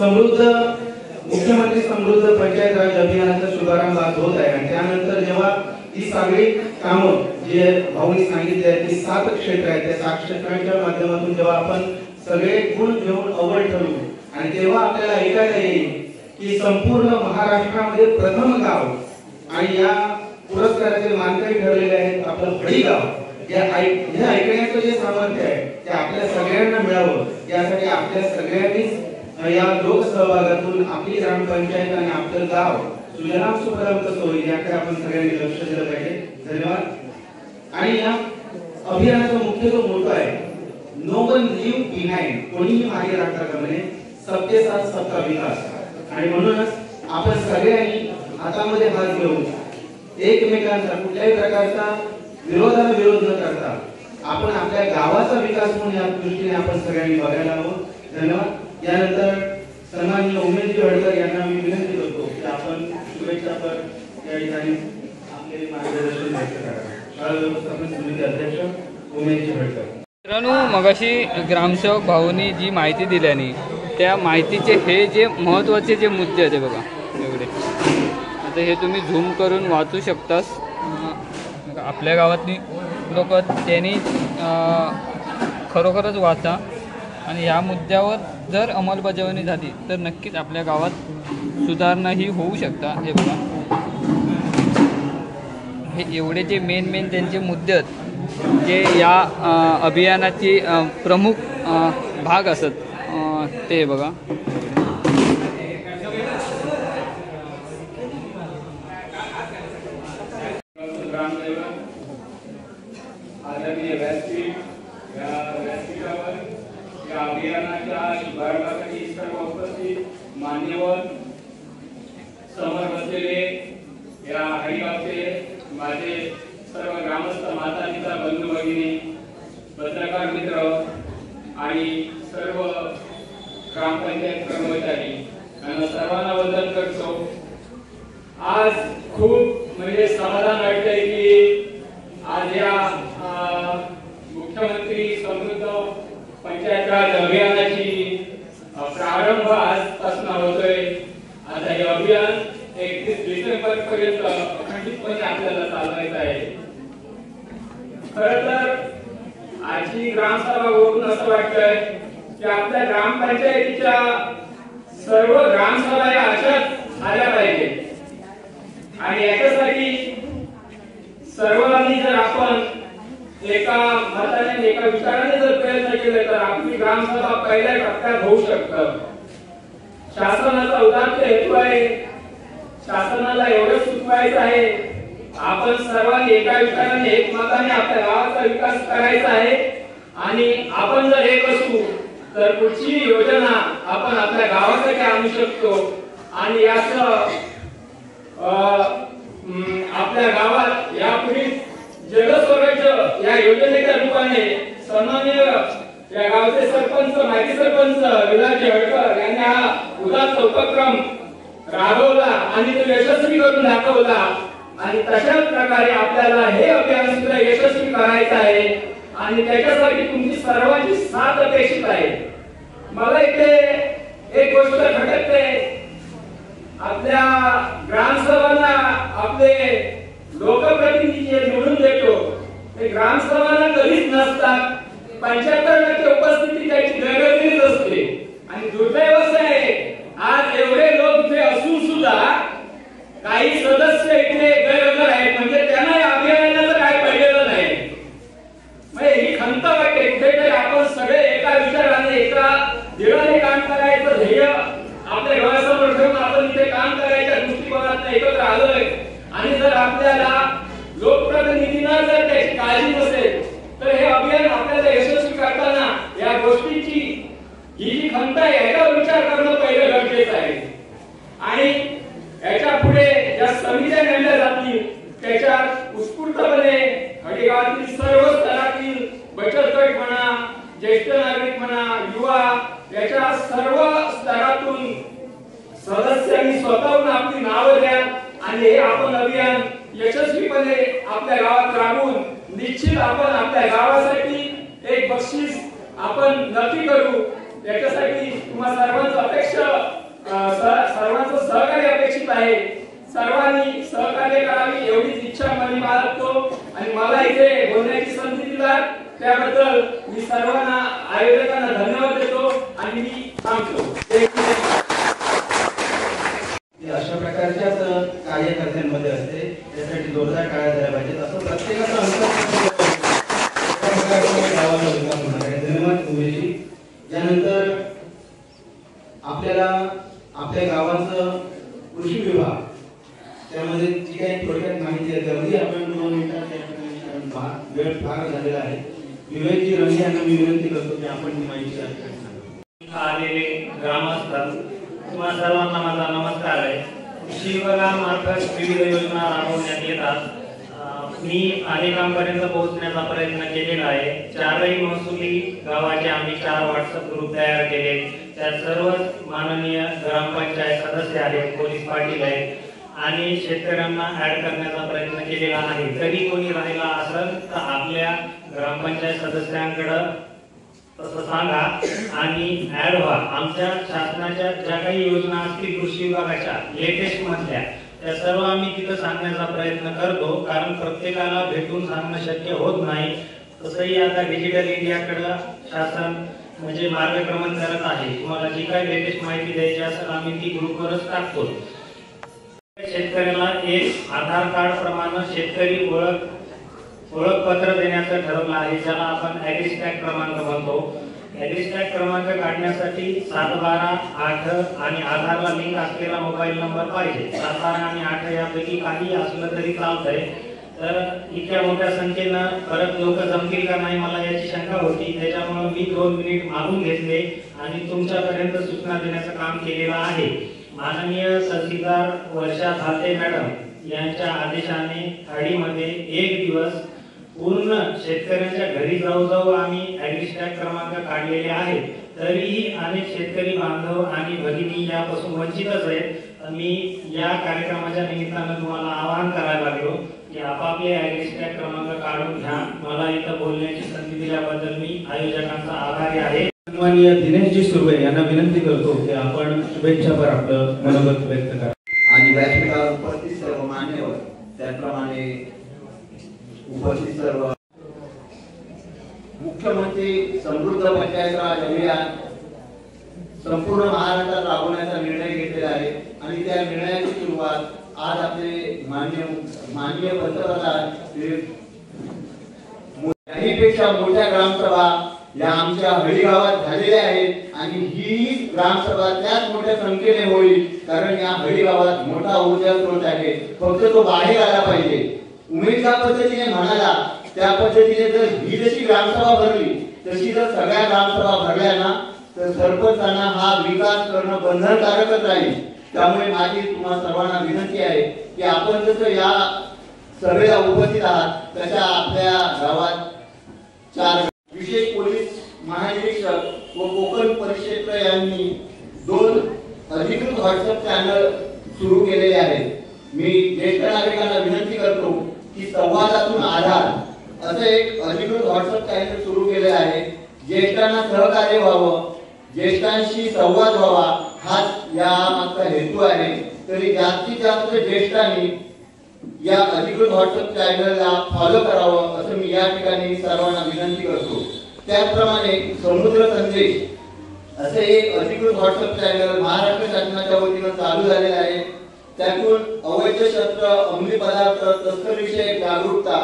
मुख्यमंत्री समृद्ध पंचायत राज अभियानाचा शुभारंभ आज होत आहे आणि त्यानंतर जेव्हा ही सगळी कामं जे भाऊनी सांगितले आहेत, ती 7 क्षेत्र आहेत, त्या 7 क्षेत्रांच्या माध्यमातून जेव्हा आपण सगळे गुण घेऊन अव्वल ठरू आणि तेव्हा आपल्याला ऐकायला येईल की संपूर्ण महाराष्ट्रामध्ये प्रथम गाव आणि या पुरस्काराचे मानकरी ठरलेले आहेत आपलं भडी गाव. हे ऐकण्याचं जे सामर्थ्य आहे ते आपल्या सगळ्यांना मिळावं यासाठी आपल्या सगळ्यांनीच या लोकसहभागातून आपली ग्रामपंचायत आणि आपलं गाव सुजलाम सुफलाम कसं होईल याकडे आपण सगळ्यांनी लक्ष दिलं पाहिजे. धन्यवाद. आणि या अभियानाचा मुख्य जो मोठा आहे, नो वन लीव बिहाइंड, कोणीही मागे राहता कामा नये, सबके साथ सबका विकास. आणि म्हणूनच आपण सगळ्यांनी हातामध्ये हात घेऊन एकमेकांचा कुठल्याही प्रकारचा विरोधाला विरोध न करता आपण आपल्या गावाचा विकास म्हणून या दृष्टीने आपण सगळ्यांनी बघायला हवं. धन्यवाद. यानंतर सन्माननीय उमेशजी हडकर यांना मी विनंती करतो की आपण शुभेच्छापर या ठिकाणी आपले मार्गदर्शन व्यक्त करावे. शाळा व्यवस्थापन समिती अध्यक्ष उमेशजी हडकर. मित्रांनो, मगाशी ग्रामसेवक भाऊनी जी माहिती दिल्याने त्या माहितीचे हे जे महत्त्वाचे जे मुद्दे आहेत बघा एवढे, आता हे तुम्ही झूम करून वाचू शकतास. आपल्या गावातली लोक त्यांनी खरोखरच वाचा आणि ह्या मुद्द्यावर जर अंमलबजावणी झाली तर नक्कीच आपल्या गावात सुधारणाही होऊ शकता. हे बघा, हे एवढे जे मेन त्यांचे मुद्दे आहेत जे या अभियानाची प्रमुख भाग असत ते बघा. या अभियानाच्या शुभारंभासाठी सर्व उपस्थित मान्यवर, समोर बसलेले या हरिगावचे माझे सर्व ग्रामस्थ, माता पिता, बंधू भगिनी, पत्रकार मित्र आणि सर्व ग्रामपंचायत कर्मचारी यांना सर्वांना वंदन करतो. आज खूप म्हणजे समाधान वाटतंय की आज या मुख्यमंत्री समृद्ध पंचायत राज अभियानाची प्रारंभ आजपासून होतोय. आता हे अभियान 31 डिसेंबर पर्यंत अखंडितपणे आपल्याला चालवायचं आहे. खरं तर आजची ग्रामसभा बघून असं वाटतंय की आपल्या ग्रामपंचायतीच्या सर्व ग्रामसभा या अशाच झाल्या पाहिजे आणि याच्यासाठी सर्वांनी जर आपण एका मताने एका विचाराने जर प्रयत्न केले तर आपली ग्रामसभा पहिल्या टप्प्यात होऊ शकतं. शासनाचा उदात्त हेतू आहे, शासनाला एवढं सुचवायचं आहे, आपण सर्वांनी एका विचाराने एक मताने आपल्या गावाचा विकास करायचा आहे आणि आपण जर एक असू तर पुढची योजना आपण आपल्या गावासाठी आणू शकतो. आणि याचं आपल्या गावात यापूर्वी जलस्वराज्य या योजनेच्या रूपाने सन्माननीय या गावचे सरपंच, माजी सरपंच विलासजी हडकर यांनी हा उदात्त उपक्रम राबवला आणि तो यशस्वी करून दाखवला. आणि तशाच प्रकारे आपल्याला हे अभियान सुद्धा यशस्वी करायचं आहे आणि त्याच्यासाठी तुमची सर्वांची साथ अपेक्षित आहे. मला इथे एक गोष्ट खटकते, आपल्या ग्रामसभांना आपले लोकप्रतिनिधी जे निवडून देतो ते ग्रामसभांना कधीच नसतात. 75% उपस्थिती त्याची गैरहजेरीच असते. आणि दुर्दैव असं आहे, आज एवढे लोक इथे असून सुद्धा काही सदस्य इथे गैरहजर आहेत, म्हणजे त्यांना या अभियानाचं काय पडलेलं नाही. म्हणजे ही खंत वाटते कुठेतरी आपण सगळे एका विचाराने एका धीराने काम करायचं ध्येय आपल्या डोळ्यासमोर ठेवून आपण इथे काम करायच्या दृष्टिकोनात एकत्र आलोय. आणि जर आपल्याला लोकप्रतिनिधींना जर त्याची काळजी नसेल तर हे अभियान आपल्याला यशस्वी करताना या गोष्टीची ही जी खंत आहे याच्यावर विचार करणं पहिलं गरजेचं आहे. आणि याच्या पुढे ज्या समित्या नेमल्या जातील त्याच्यात उत्स्फूर्तपणे हडीगावातील सर्व स्तरातील बचत गट म्हणा, ज्येष्ठ नागरिक म्हणा, युवा, याच्या सर्व स्तरातून सदस्यांनी स्वतःहून आपली नावं द्या आणि हे आपण अभियान यशस्वीपणे आपल्या गावात राबवून निश्चित आपण आपल्या गावासाठी एक बक्षीस आपण नक्की करू. याच्यासाठी तुम्हा सर्वांची अपेक्षा सर्वांनी सहकार्य करावे एवढीच इच्छा मनी बाळगतो आणि मला इथे बोलण्याची संधी दिला त्याबद्दल मी सर्वांना आयोजकांना धन्यवाद देतो आणि मी थांबतो. अशा प्रकारच्याच कार्यकर्त्यांमध्ये असते त्यासाठी जोरदार टाळ्या झाल्या पाहिजेत. असं प्रत्येकाचा गावाला विकास होणार आहे. धन्यवाद उमेशजी. यानंतर आपल्याला आपल्या गावाचं कृषी विभाग त्यामध्ये जी काही थोडक्यात माहिती आहे त्यामध्ये आपण 2 मिनिटात या ठिकाणी वेळ फार झालेला आहे. विवेकजी रंगे यांना मी विनंती करतो की आपण ही माहिती आलेले ग्रामस्थ तुम्हा सर्वांना माझा नमस्कार आहे. कृषी विभागामार्फत विविध योजना राबवण्यात येतात. मी अनेकांपर्यंत पोहोचण्याचा प्रयत्न केलेला आहे. 4ही महसुली गावाचे आम्ही 4 व्हॉट्सअप ग्रुप तयार केले. त्यात सर्वच माननीय ग्रामपंचायत सदस्य आहेत, पोलीस पाटील आहेत आणि शेतकऱ्यांना ऍड करण्याचा प्रयत्न केलेला आहे. तरी कोणी राहिला असेल तर आपल्या ग्रामपंचायत सदस्यांकडे तसं सांगा आणि ऍड व्हा. आमच्या शासनाच्या ज्या काही योजना असतील कृषी विभागाच्या लेटेस्ट मधल्या त्या सर्व आम्ही तिथं सांगण्याचा प्रयत्न करतो, कारण प्रत्येकाला भेटून सांगणं शक्य होत नाही. तसंही आता डिजिटल इंडियाकडे शासन म्हणजे मार्गक्रमण करत आहे. तुम्हाला जी काही लेटेस्ट माहिती द्यायची असेल आम्ही ती ग्रुपवरच टाकतो. शेतकऱ्याला एक आधार कार्ड प्रमाणे शेतकरी ओळखपत्र देण्याचं ठरवलं आहे, ज्याला आपण ॲग्रीस्टॅग क्रमांक म्हणतो. ॲग्रीस्टॅग क्रमांक काढण्यासाठी 7, 12, 8 आणि आधारला लिंक असलेला मोबाईल नंबर पाहिजे. 7, 12 आणि 8 यापैकी काही असलं तरी चालतंय. तर इतक्या मोठ्या संख्येनं परत लोक जमतील का नाही मला याची शंका होती. त्याच्यामुळे मी 2 मिनिट मागून घेतले आणि तुमच्यापर्यंत सूचना देण्याचं काम केलेलं आहे. माननीय तहसीलदार वर्षा धाते मॅडम यांच्या आदेशाने खाडीमध्ये 1 दिवस पूर्ण शेतकऱ्यांच्या घरी जाऊ आम्ही ॲग्रीस्टॅग क्रमांक काढलेले आहेत. तरीही अनेक शेतकरी बांधव आणि भगिनी यापासून वंचितच आहेत. मी या कार्यक्रमाच्या निमित्तानं तुम्हाला आवाहन करायला लागलो की आपापले ॲग्रीस्टॅग क्रमांक काढून घ्या. मला इथं बोलण्याची संधी दिल्याबद्दल मी आयोजकांचा आभारी आहे. सन्माननीय दिनेशजी सुर्वे यांना विनंती करतो की आपण शुभेच्छापर आपलं मनोगत व्यक्त करा. आणि व्यासपीठावर उपस्थित सर्व मान्यवर त्याप्रमाणे उपस्थित सर्व मुख्यमंत्री समृद्ध पंचायत राज अभियान संपूर्ण महाराष्ट्रात राबवण्याचा निर्णय घेतलेला आहे आणि त्या निर्णयाची सुरुवात आज आपले माननीय पंतप्रधान याहीपेक्षा मोठ्या ग्रामसभा या आमच्या हळी गावात झालेल्या आहेत आणि ही ग्रामसभा त्याच मोठ्या संख्येने होईल, कारण या हळी गावात मोठा ऊर्जा स्रोत आहे. फक्त तो बाहेर आला पाहिजे. उमेश ज्या पद्धतीने म्हणाला त्या पद्धतीने जर ही जशी ग्रामसभा भरली तशी जर सगळ्या ग्रामसभा भरल्या ना तर सरपंचांना हा विकास करणं बंधनकारकच राहील. त्यामुळे माझी तुम्हा सर्वांना विनंती आहे की आपण जसं या सभेला उपस्थित आहात तशा आपल्या गावात 4 विशेष पोलीस महानिरीक्षक व कोकण परिक्षेत्र यांनी 2 अधिकृत व्हॉट्सअप चॅनल सुरू केलेले आहेत. मी ज्येष्ठ नागरिकांना विनंती करतो की संवादातून आधार असं एक अधिकृत व्हॉट्सअप चॅनल सुरू केले आहे. ज्येष्ठांना सहकार्य व्हावं, ज्येष्ठांशी संवाद व्हावा हाच या मागचा हेतू आहे. तरी जास्तीत जास्त ज्येष्ठांनी या अधिकृत व्हॉट्सअप चॅनलला फॉलो करावं असं मी या ठिकाणी सर्वांना विनंती करतो. त्याचप्रमाणे समुद्र संदेश असे एक अधिकृत व्हॉट्सअप चॅनल महाराष्ट्र शासनाच्या वतीनं चालू झालेले आहे. त्यातून अवैध शस्त्र, अंमली पदार्थ, तस्करीविषयक जागरूकता,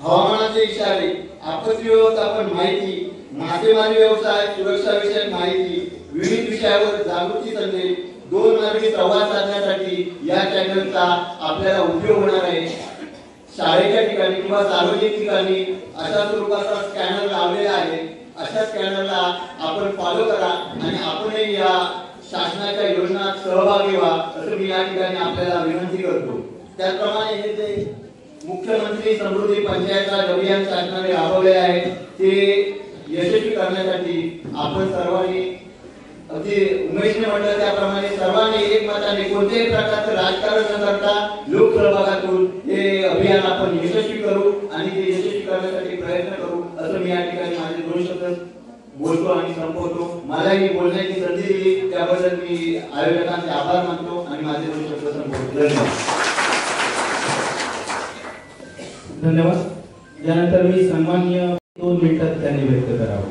हवामानाचे इशारे, आपत्ती व्यवस्थापन माहिती, मासेमारी व्यवसाय, सुरक्षा विषयक माहिती, विविध विषयावर जागृती संदेश, 2 मार्गी संवाद साधण्यासाठी या चॅनलचा आपल्याला उपयोग होणार आहे. शाळेच्या ठिकाणी किंवा सार्वजनिक ठिकाणी अशा स्वरूपाचा स्कॅनर लावलेला आहे. अशा स्कॅनरला आपण फॉलो करा आणि आपणही या शासनाच्या योजनात सहभागी व्हा असं मी या ठिकाणी आपल्याला विनंती करतो. त्याचप्रमाणे हे जे मुख्यमंत्री समृद्धी पंचायत राज अभियान शासनाने राबवले आहे ते यशस्वी करण्यासाठी आपण सर्वांनी अगदी उमेशने म्हटलं त्याप्रमाणे सर्वांनी एकमताने कोणत्याही प्रकारचं राजकारण न करता लोकसहभागातून हे अभियान आपण यशस्वी करू आणि ते यशस्वी करण्यासाठी प्रयत्न करू असं मी या ठिकाणी माझे 2 शब्द बोलतो आणि संपवतो. मलाही बोलण्याची संधी दिली त्याबद्दल मी आयोजकांचे आभार मानतो आणि माझे 2 शब्द संपवतो. धन्यवाद. धन्यवाद। यानंतर मी सन्माननीय 2 मिनिटात त्यांनी व्यक्त करावं।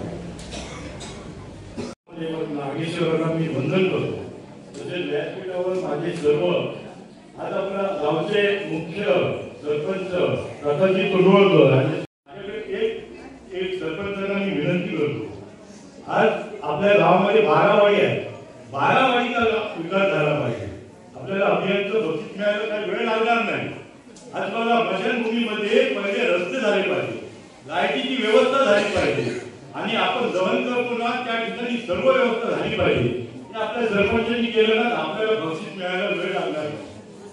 नागेश्वरांना मी वंदन करतो। तसेच व्यासपीठावर माझे सर्व आज आपल्या गावचे मुख्य सरपंच प्रकाशजी तोडवळकर आणि एक सरपंचांना मी विनंती करतो। आज आपल्या गावामध्ये 12 वाडी आहे, 12 वाडीचा विकास झाला पाहिजे। आपल्याला अभियानचं बक्षीस मिळायला काही वेळ लागणार नाही। आज बघा भजनभूमीमध्ये पहिले रस्ते झाले पाहिजे, लाईटीची व्यवस्था झाली पाहिजे आणि आपण जवळ करतो ना त्या ठिकाणी सर्व व्यवस्था झाली पाहिजे। हे आपल्या सरपंचांनी केलं ना आपल्याला बक्षीस मिळायला वेळ लागणार नाही।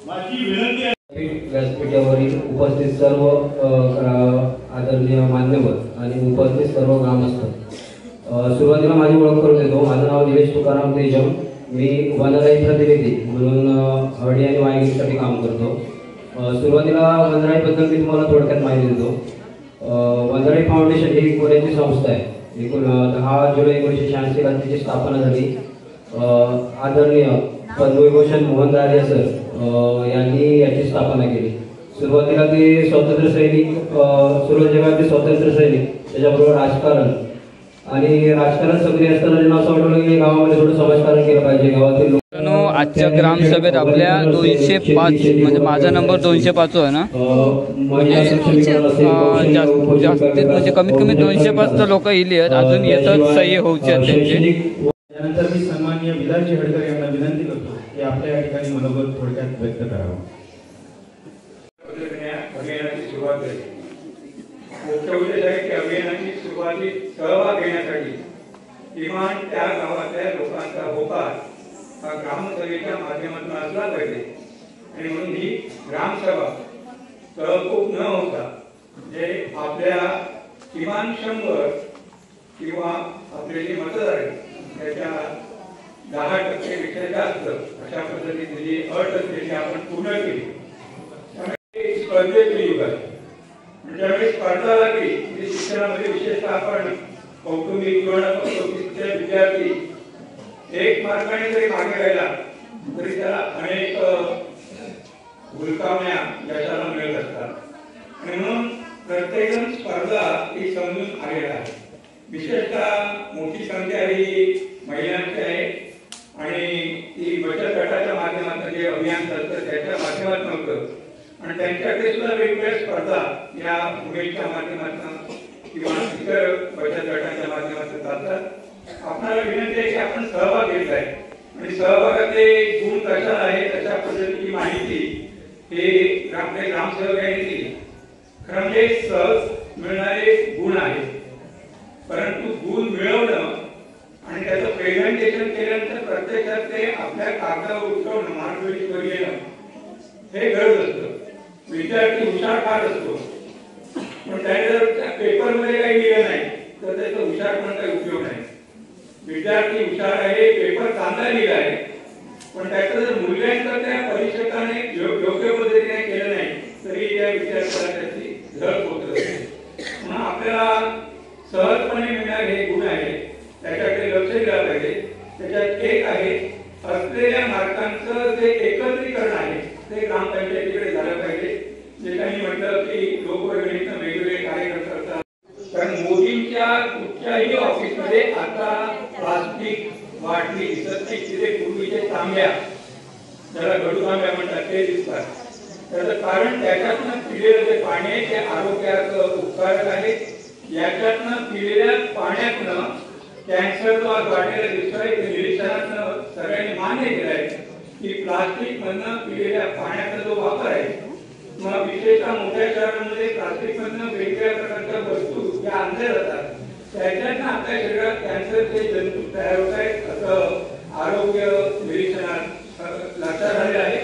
माझी विनंती आहे व्यासपीठावरील उपस्थित सर्व आदरणीय मान्यवर आणि उपस्थित सर्व ग्रामस्थ, सुरुवातीला माझी ओळख करून देतो। माझं नाव निलेश तुकाराम तेजम, मी वनराई प्रतिनिधी म्हणून हळदी आणि वायगिरीसाठी काम करतो। सुरुवातीला वनराईबद्दल मी तुम्हाला थोडक्यात माहिती देतो। वनराई फाउंडेशन ही एक पुण्याची संस्था आहे। 10 जुलै 1986 ला तिची स्थापना झाली। आदरणीय पद्मविभूषण मोहनदास सर यांनी याची स्थापना केली। सुरुवातीला ते स्वातंत्र्य सैनिक, सुरुवातीला ते स्वातंत्र्य सैनिक, त्याच्याबरोबर राजकारण आणि राजकारण सक्रिय असताना त्यांना असं वाटलं की गावामध्ये थोडं समाजकारण केलं पाहिजे। गावातील आजच्या ग्रामसभेत आपल्या 205 म्हणजे माझा नंबर 205 आहे ना, जास्तीत म्हणजे कमीत कमी 205 लोक इली आहेत, अजून येतात सही होऊचे आहेत त्यांचे। यानंतर मी सन्माननीय विलासजी हडकर यांना विनंती करतो की आपल्या या ठिकाणी मनोगत थोडक्यात व्यक्त करावं। अभियानाची सुरुवात झाली। मुख्य उद्देश आहे की अभियानाची सुरुवातीत सहभाग घेण्यासाठी किमान त्या गावातल्या लोकांचा होकार हा ग्रामसभेच्या माध्यमातून असला पाहिजे आणि म्हणून ही ग्रामसभा तहकूब न होता जे आपल्या किमान 100 किंवा आपले जे मतदार आहेत त्याच्या 10% पेक्षा जास्त अशा पद्धतीने जी अट असते आपण पूर्ण केली। त्यामुळे स्पर्धेचे युग आहे। ज्यावेळी स्पर्धा लागली की शिक्षणामध्ये विशेषतः आपण कौटुंबिक जीवनाचे विद्यार्थी 1 मार्काने जरी मागे राहिला तरी त्याला अनेक भूलकामण्या यशाला मिळत असतात आणि म्हणून प्रत्येकजण स्पर्धा ही समजून आलेला आहे। विशेषतः मोठी संख्या ही महिलांची आहे आणि ती बचत गटाच्या माध्यमातून जे अभियान चालतं त्याच्या माध्यमातून होतं आणि त्यांच्याकडे सुद्धा वेगवेगळ्या स्पर्धा या मुलींच्या माध्यमातून किंवा इतर बचत गटांच्या माध्यमातून चालतात। आपल्याला विनंती आहे की आपण सहभाग घेतलाय आणि सहभागातले गुण कशा आहेत अशा पद्धतीची माहिती हे आपल्या ग्रामसेवकांनी दिली। खरं म्हणजे सहज मिळणारे गुण आहेत, परंतु गुण मिळवणं आणि त्याचं प्रेझेंटेशन केल्यानंतर प्रत्यक्षात ते आपल्या कागदावर उतरवणं, मार्गदर्शनावर येणं हे गरज असतं। विद्यार्थी हुशार फार असतो पण त्याने जर पेपर मध्ये काही लिहिलं नाही तर त्याचा हुशारपणा काही उपयोग नाही। विद्यार्थी हुशार आहे, पेपर चांगला लिहिला आहे पण त्याचं जर मूल्यांकन त्या परीक्षकाने योग्य पद्धतीने केलं नाही तरी त्या विद्यार्थ्याला त्याची झळ पोहोचत असते। म्हणून आपल्याला सहजपणे मिळणारे हे गुण आहेत त्याच्याकडे लक्ष दिलं पाहिजे। त्याच्यात एक आहे असलेल्या मार्कांचं जे एकत्रीकरण आहे ते ग्रामपंचायतीकडे झालं पाहिजे। जे काही म्हटलं की लोकवर्गणीतून वेगवेगळे कार्यक्रम करतात, कारण मोदींच्या कुठच्याही ऑफिसमध्ये आता प्लास्टिक वाटली दिसत नाही। तिथे पूर्वीचे तांब्या, ज्याला गडू तांब्या म्हणतात ते दिसतात। त्याचं कारण त्याच्यातनं पिलेलं जे पाणी आहे ते आरोग्याचं उपकारक आहे। याच्यातनं पिलेल्या पाण्यातनं कॅन्सर जो आज वाढलेला दिसतोय ते निरीक्षणातनं सगळ्यांनी मान्य केलंय की प्लास्टिक मधनं पिलेल्या पाण्याचा जो वापर आहे मग विशेषतः मोठ्या शहरांमध्ये प्लास्टिक मधनं वेगवेगळ्या प्रकारच्या वस्तू ज्या आणल्या जातात त्याच्यातनं आपल्या शरीरात कॅन्सरचे जंतू तयार होत आहेत असं आरोग्य निरीक्षणात लक्षात आलेलं आहे।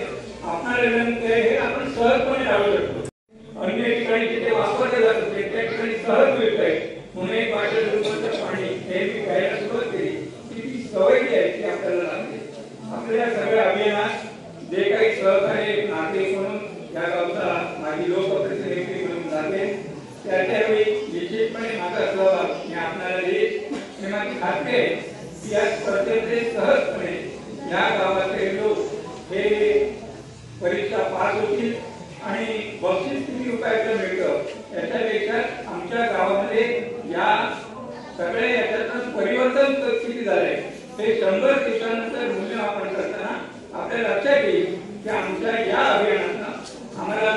आपल्याला हे आपण सहजपणे टाळू शकतो। अन्य ठिकाणी जिथे वापरले जात होते त्या ठिकाणी सहज मिळत आहे म्हणून एक बाटल दुधाचं पाणी नेहमी प्यायला सुरुवात केली की ती सवय जी आहे ती आपल्याला लागते। आपल्या सगळ्या अभियानात जे काही सहकार्य नागरिक म्हणून या गावचा माझी लोकप्रतिनिधी म्हणून जाते त्यावेळी निश्चितपणे माझा सहभाग मी आपल्याला देईन। माझी खात्री आहे की या स्पर्धेमध्ये सहजपणे या गावाचे लोक हे परीक्षा पास होतील आणि बक्षीस किती रुपयाचं मिळतं याच्यापेक्षा आमच्या गावामध्ये या सगळ्या याच्यातून परिवर्तन किती झालंय हे 100 दिवसानंतर मूल्यमापन करताना आपल्याला लक्षात येईल की आमच्या या अभियानातनं आम्हाला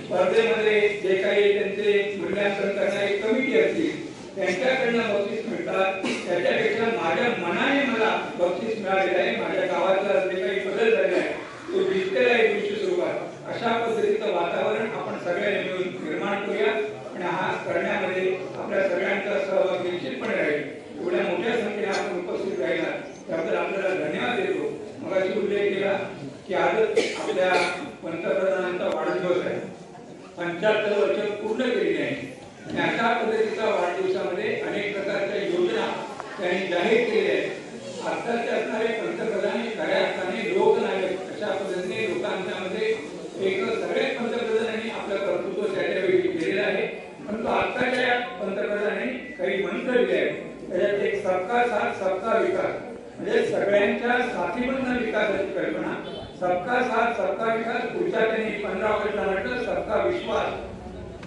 स्पर्धेमध्ये जे काही त्यांचे मूल्यांकन करणारी कमिटी असतील त्यांच्याकडनं बक्षीस मिळतात त्याच्यापेक्षा माझ्या मनाने मला बक्षीस मिळालेलं आहे. माझ्या गावातला जे काही बदल झाले आहे तो दिसलेला आहे दृश्य स्वरूपात. अशा पद्धतीचं वातावरण आपण सगळ्यांनी मिळून निर्माण करूया आणि हा करण्यामध्ये आपल्या सगळ्यांचा सहभाग निश्चितपणे राहील. एवढ्या मोठ्या संख्येने आपण उपस्थित राहिला त्याबद्दल आपल्याला धन्यवाद देतो. मगाशी उल्लेख केला की आजच आपल्या पंतप्रधानांचा वाढदिवस आहे. 75 वर्ष पूर्ण केलेली आहे आणि अशा पद्धतीच्या वाढदिवसामध्ये अनेक प्रकारच्या योजना त्यांनी जाहीर केलेल्या आहेत. आत्ताचे असणारे पंतप्रधान खऱ्या अर्थाने लोकनायक अशा पद्धतीने लोकांच्या मध्ये एक सगळ्याच पंतप्रधानांनी आपलं कर्तृत्व त्याच्यावेळी केलेलं आहे. परंतु आत्ताच्या पंतप्रधानांनी काही मंत्र दिले आहेत. त्याच्यात एक सबका साथ सबका विकास म्हणजे सगळ्यांच्या साथीमधून विकासाची कल्पना. सबका साथ सबका विकास पुढच्या त्यांनी 15 ऑगस्टला म्हटलं सबका विश्वास.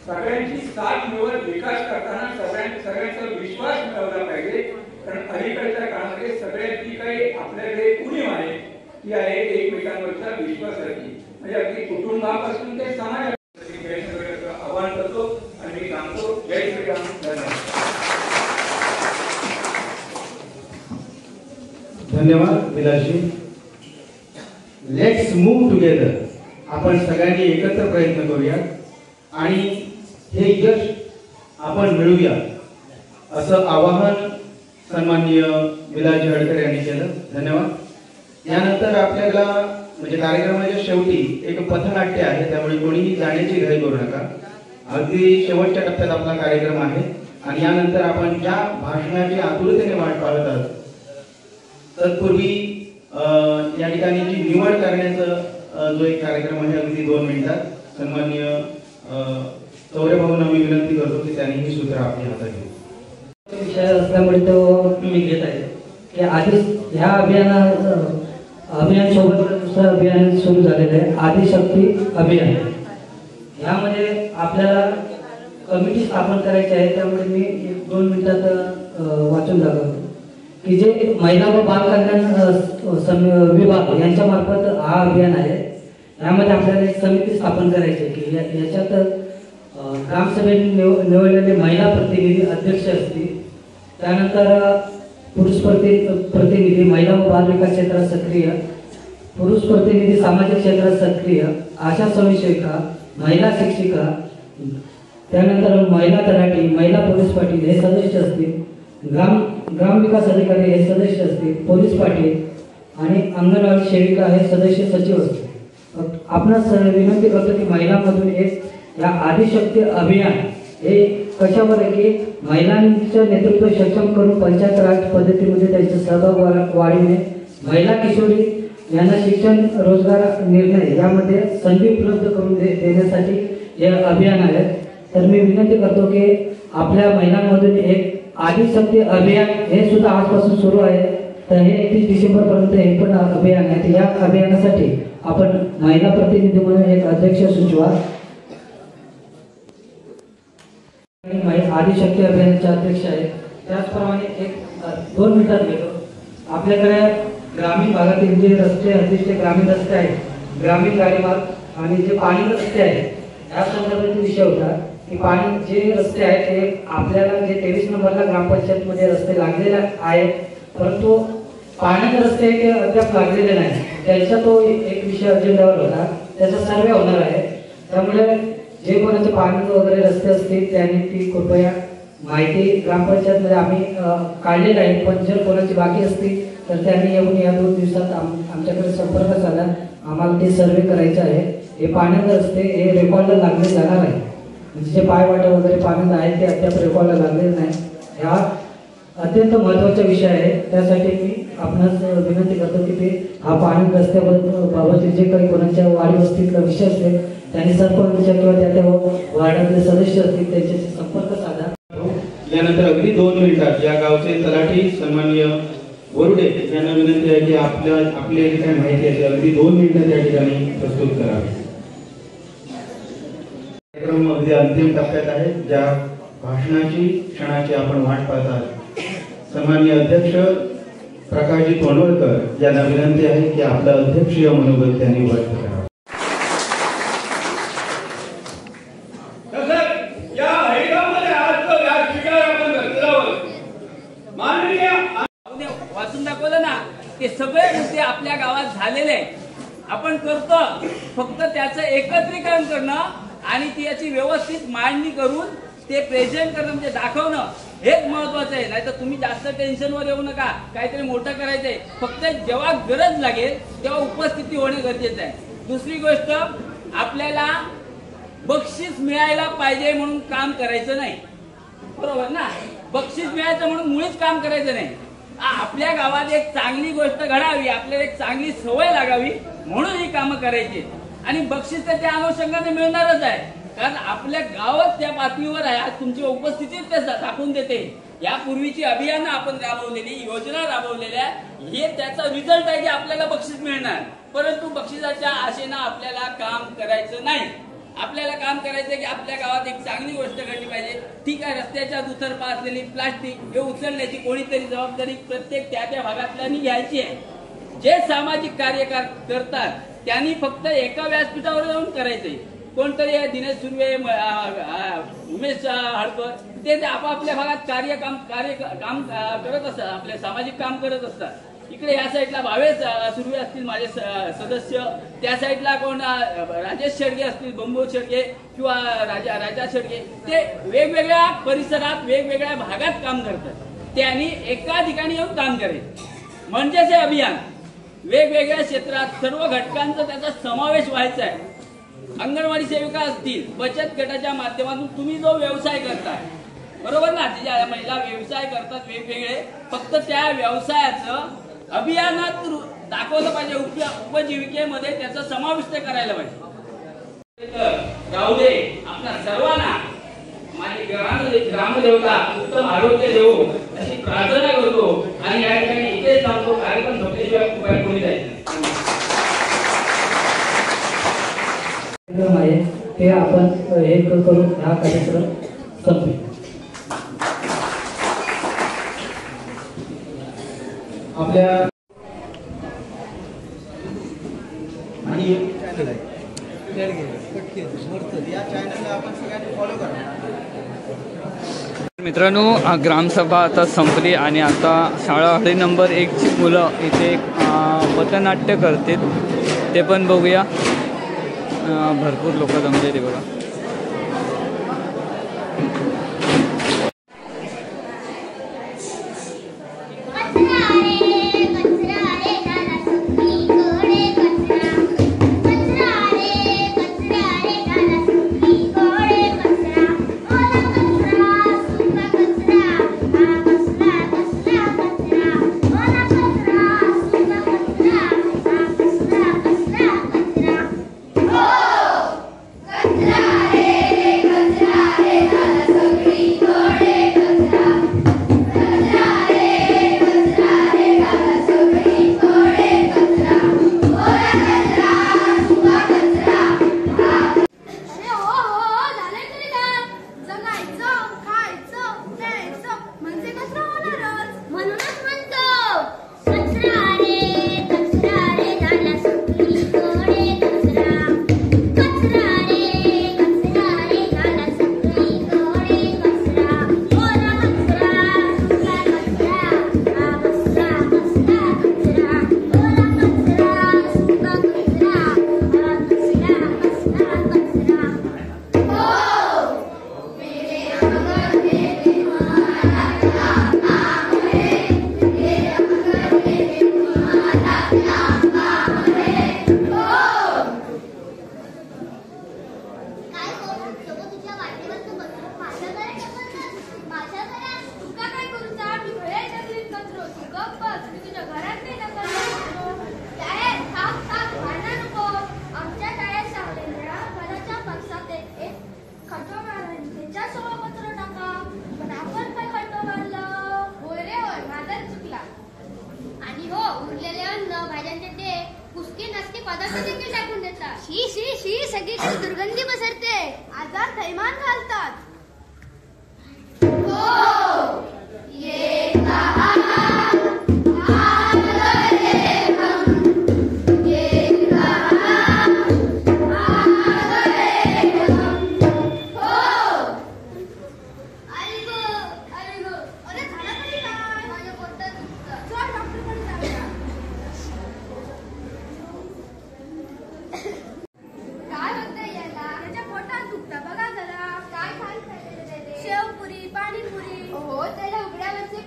सगळ्यांची साथ मिळवत विकास करताना सगळ्यांचा विश्वास मिळवला पाहिजे. कारण अलीकडच्या काळामध्ये सगळ्यात जी काही आपल्याकडे उणीव आहे ती आहे एकमेकांवरच्या विश्वासाची. म्हणजे अगदी कुटुंबापासून ते समाजापर्यंत आवाहन करतो आणि मी सांगतो जय श्रीराम. धन्यवाद विलासजी. Let's move together. आपण सगळ्यांनी एकत्र प्रयत्न करूया आणि हे यश आपण मिळवूया असं आवाहन सन्माननीय विलासजी हडकर यांनी केलं. धन्यवाद. यानंतर आपल्याला म्हणजे कार्यक्रमाच्या शेवटी एक पथनाट्य आहे त्यामुळे कोणीही जाण्याची घाई करू नका. अगदी शेवटच्या टप्प्यात आपला कार्यक्रम आहे आणि यानंतर आपण ज्या भाषणाची आतुरतेने वाट पाहत आहोत तत्पूर्वी या ठिकाणी जी निवड करण्याचा जो एक कार्यक्रम आहे अगदी 2 मिनिटात सन्माननीय चौरे भाऊंना मी विनंती करतो की त्यांनी ही सूत्र आपल्या हातात घेऊ. विषय असल्यामुळे तो मी घेत आहे की आधीच ह्या अभियान सोबत दुसरं अभियान सुरू झालेलं आहे आदिशक्ती अभियान. यामध्ये आपल्याला कमिटी स्थापन करायची आहे. त्यामुळे मी 1-2 मिनिटात वाचून दाखवतो की जे महिला व बाल कल्याण विभाग यांच्या मार्फत हा अभियान आहे. यामध्ये आपल्याला एक समिती स्थापन करायची आहे की याच्यात ग्रामसभेत निवडलेले महिला प्रतिनिधी अध्यक्ष असतील. त्यानंतर पुरुष प्रतिनिधी महिला व बाल विकास क्षेत्रात सक्रिय, पुरुष प्रतिनिधी सामाजिक क्षेत्रात सक्रिय, आशा स्वयंसेविका, महिला शिक्षिका, त्यानंतर महिला तलाठी, महिला पोलीस पाटील हे सदस्य असतील. ग्राम विकास अधिकारी हे सदस्य असतील. पोलीस पाटील आणि अंगणवाडी सेविका हे सदस्य सचिव असतील. आपणास विनंती करतो की महिलांमधून एक या आदिशक्ती अभियान हे कशावर आहे की महिलांचं नेतृत्व सक्षम करून पंचायत राज पद्धतीमध्ये त्यांचा सहभाग वाढविणे, महिला किशोरी यांना शिक्षण रोजगार निर्णय यामध्ये संधी उपलब्ध करून देण्यासाठी हे अभियान आहे. तर मी विनंती करतो की आपल्या महिलांमधून एक आदिशक्ती अभियान हे सुद्धा आजपासून सुरू आहे. तर हे 31 डिसेंबरपर्यंत हे पण अभियान आहे. या अभियानासाठी आपण महिला प्रतिनिधी म्हणून एक अध्यक्ष सुचवा. आदिशक्ती अभियानाचे अध्यक्ष आहेत. त्याचप्रमाणे एक 2 मिनिटात घेतो. आपल्याकडे ग्रामीण भागातील जे रस्ते अतिशय ग्रामीण रस्ते आहेत, ग्रामीण गाडीमार्ग आणि जे पाणी रस्ते आहेत या संदर्भातील विषय होता की पाणी जे रस्ते आहेत ते आपल्याला जे 23 नंबरला ग्रामपंचायतमध्ये रस्ते लागलेले आहेत परंतु पाण्याचे रस्ते ते अद्याप लागलेले नाही. त्याचा तो एक विषय अजेंड्यावर होता. त्याचा सर्वे होणार आहे. त्यामुळे जे कोणाचे पाणी वगैरे रस्ते असतील त्यांनी ती कृपया माहिती ग्रामपंचायतमध्ये आम्ही काढलेलं आहे. पण जर कोणाची बाकी असतील तर त्यांनी येऊन या 2 दिवसात आमच्याकडे संपर्क साधा. आम्हाला ते सर्वे करायचे आहे. हे पाण्याचे रस्ते हे रेकॉर्डला लागले जाणार आहे. म्हणजे जे पायवाटा वगैरे पाण्यात आहेत ते अद्याप रेकॉर्डला लागलेले नाही. ह्या अत्यंत महत्त्वाचा विषय आहे. त्यासाठी मी आपणास विनंती करतो की ते हा पाणी रस्त्याबाबत जे काही कोणाच्या वाडी वस्तीतला विषय असेल त्यांनी सरपंच किंवा त्या वार्डातले सदस्य असतील त्यांच्याशी संपर्क साधा. यानंतर अगदी 2 मिनिटात या गावचे तलाठी सन्माननीय वरुडे यांना विनंती आहे की आपली जी काही माहिती आहे अगदी 2 मिनिटात या ठिकाणी प्रस्तुत करावी. कार्यक्रम अगदी अंतिम टप्प्यात आहे. ज्या भाषणाची क्षणाची आपण वाट पाहतात, सन्माननीय अध्यक्ष प्रकाशजी तोंडवलकर यांना विनंती आहे की आपलं अध्यक्षीय मनोगत त्यांनी व्यक्त करावं. वाचून दाखवलं ना, ते सगळे मुद्दे आपल्या गावात झालेले आहेत. आपण करतो, फक्त त्याचं एकत्रीकरण करणं आणि त्याची व्यवस्थित मांडणी करून ते प्रेझेंट करणं म्हणजे दाखवणं हेच महत्वाचं आहे. नाही तर तुम्ही जास्त टेन्शनवर येऊ नका. काहीतरी मोठं करायचंय, फक्त जेव्हा गरज लागेल तेव्हा उपस्थिती होणे गरजेचं आहे. दुसरी गोष्ट, आपल्याला बक्षीस मिळायला पाहिजे म्हणून काम करायचं नाही, बरोबर ना. बक्षीस मिळायचं म्हणून मुळीच काम करायचं नाही. आपल्या गावात एक चांगली गोष्ट घडावी, आपल्याला एक चांगली सवय लागावी म्हणून ही कामं करायची. आणि बक्षीस तर त्या अनुषंगाने मिळणारच आहे, कारण आपल्या गावात त्या पातळीवर आहे. आज तुमची उपस्थिती ते दाखवून देते. यापूर्वीची अभियानं आपण राबवलेली, योजना राबवलेल्या, हे त्याचा रिझल्ट आहे की आपल्याला बक्षीस मिळणार. परंतु बक्षिसाच्या आशेनं आपल्याला काम करायचं नाही. आपल्याला काम करायचं की आपल्या गावात एक चांगली गोष्ट घडली पाहिजे. ठीक आहे, रस्त्याच्या दुतर्फा असलेली प्लास्टिक हे उचलण्याची कोणीतरी जबाबदारी प्रत्येक त्या भागातल्यानी घ्यायची आहे. जे सामाजिक कार्य करतात त्यांनी फक्त एका व्यासपीठावर जाऊन करायचंय. कोणतरी दिनेश सुर्वे, उमेश हडकर ते आपापल्या भागात काम करत असतात, आपले सामाजिक काम करत असतात. इकडे या साईडला भावेश सुर्वे असतील माझे सदस्य, त्या साईडला कोण राजेश शेडगे असतील, बंबू शेडगे किंवा राजा शेडगे, ते वेगवेगळ्या परिसरात वेगवेगळ्या भागात काम करतात. त्यांनी एका ठिकाणी येऊन काम करायचं म्हणजेच हे अभियान. वेगवेगळ्या क्षेत्रात सर्व घटकांचा त्याचा समावेश व्हायचा आहे. अंगणवाडी सेविका असतील, बचत गटाच्या माध्यमातून तुम्ही जो व्यवसाय करताय, बरोबर ना, ज्या महिला व्यवसाय करतात वेगवेगळे, फक्त त्या व्यवसायाचं अभियानात दाखवलं पाहिजे. उपजीविकेमध्ये त्याचा समाविष्ट करायला पाहिजे. राहू दे आपल्या सर्वांना माझी ग्रामदेवता उत्तम आरोग्य देऊ अशी प्रार्थना करतो आणि या ठिकाणी इथे थांबतो. कार्यक्रम संपल्याशिवाय उपाय कोणी जायचं आहे ते आपण एक करून हा कार्यक्रम संपू. आपल्या आणि या चॅनलला आपण सगळ्यांनी फॉलो करा. मित्रांनो, ग्रामसभा आता संपली आणि आता शाळा हळी नंबर 1ची मुलं इथे पथनाट्य करतील, ते पण बघूया. भरपूर लोक जमलेली बघा. उरलेले अन्न भाज्यांचे ते कुसके नसके पदार्थ देखील टाकून देतात. शी शी शी सगळीकडे दुर्गंधी पसरते. आजार थैमान घालतात. हो ये कहा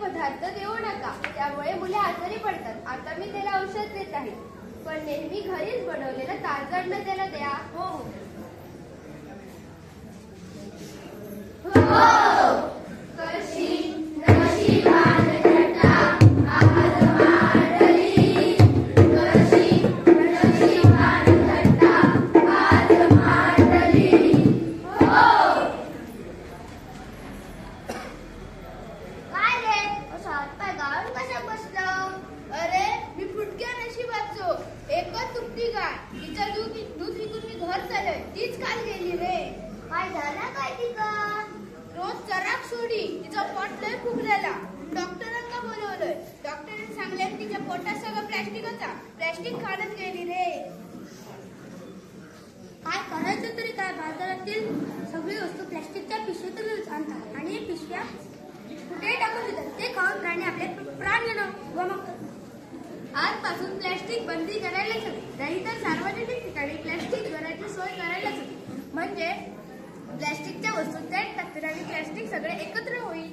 पदार्थ देऊ नका, त्यामुळे मुले आजारी पडतात. आता मी त्याला औषध देत आहे, पण नेहमी घरीच बनवलेलं ताजं अन्न त्याला द्या. हो कशी नशिबान घटा आज मांडली, कशी नशिबान घटा आज मांडली. अरे मी फुटक्या नशिबाचो एकच तुपती गाय, तिच्या दूध विकून मी घर चालय. तीच काल गेली रे. काय झाला काय तिका? रोज चराक सोडी, तिचा पोट लय फुगलेला. डॉक्टरांना बोलवलंय. डॉक्टरांनी सांगले तिच्या पोटात सगळं प्लॅस्टिक खाणच गेली रे. काय करायचं तरी काय? बाजारातील सगळी वस्तू प्लॅस्टिकच्या पिशवीतूनच आणतात आणि हे पिशव्या कुठेही टाकून देतात. ते खाऊन प्राणी आपले प्राण गमावतात. आजपासून प्लॅस्टिक बंदी करायलाच हवी, नाहीतर सार्वजनिक ठिकाणी प्लॅस्टिक भरायची सोय करायलाच हवी. म्हणजे प्लॅस्टिकच्या वस्तू त्यात टाकतील आणि प्लॅस्टिक सगळे एकत्र होईल.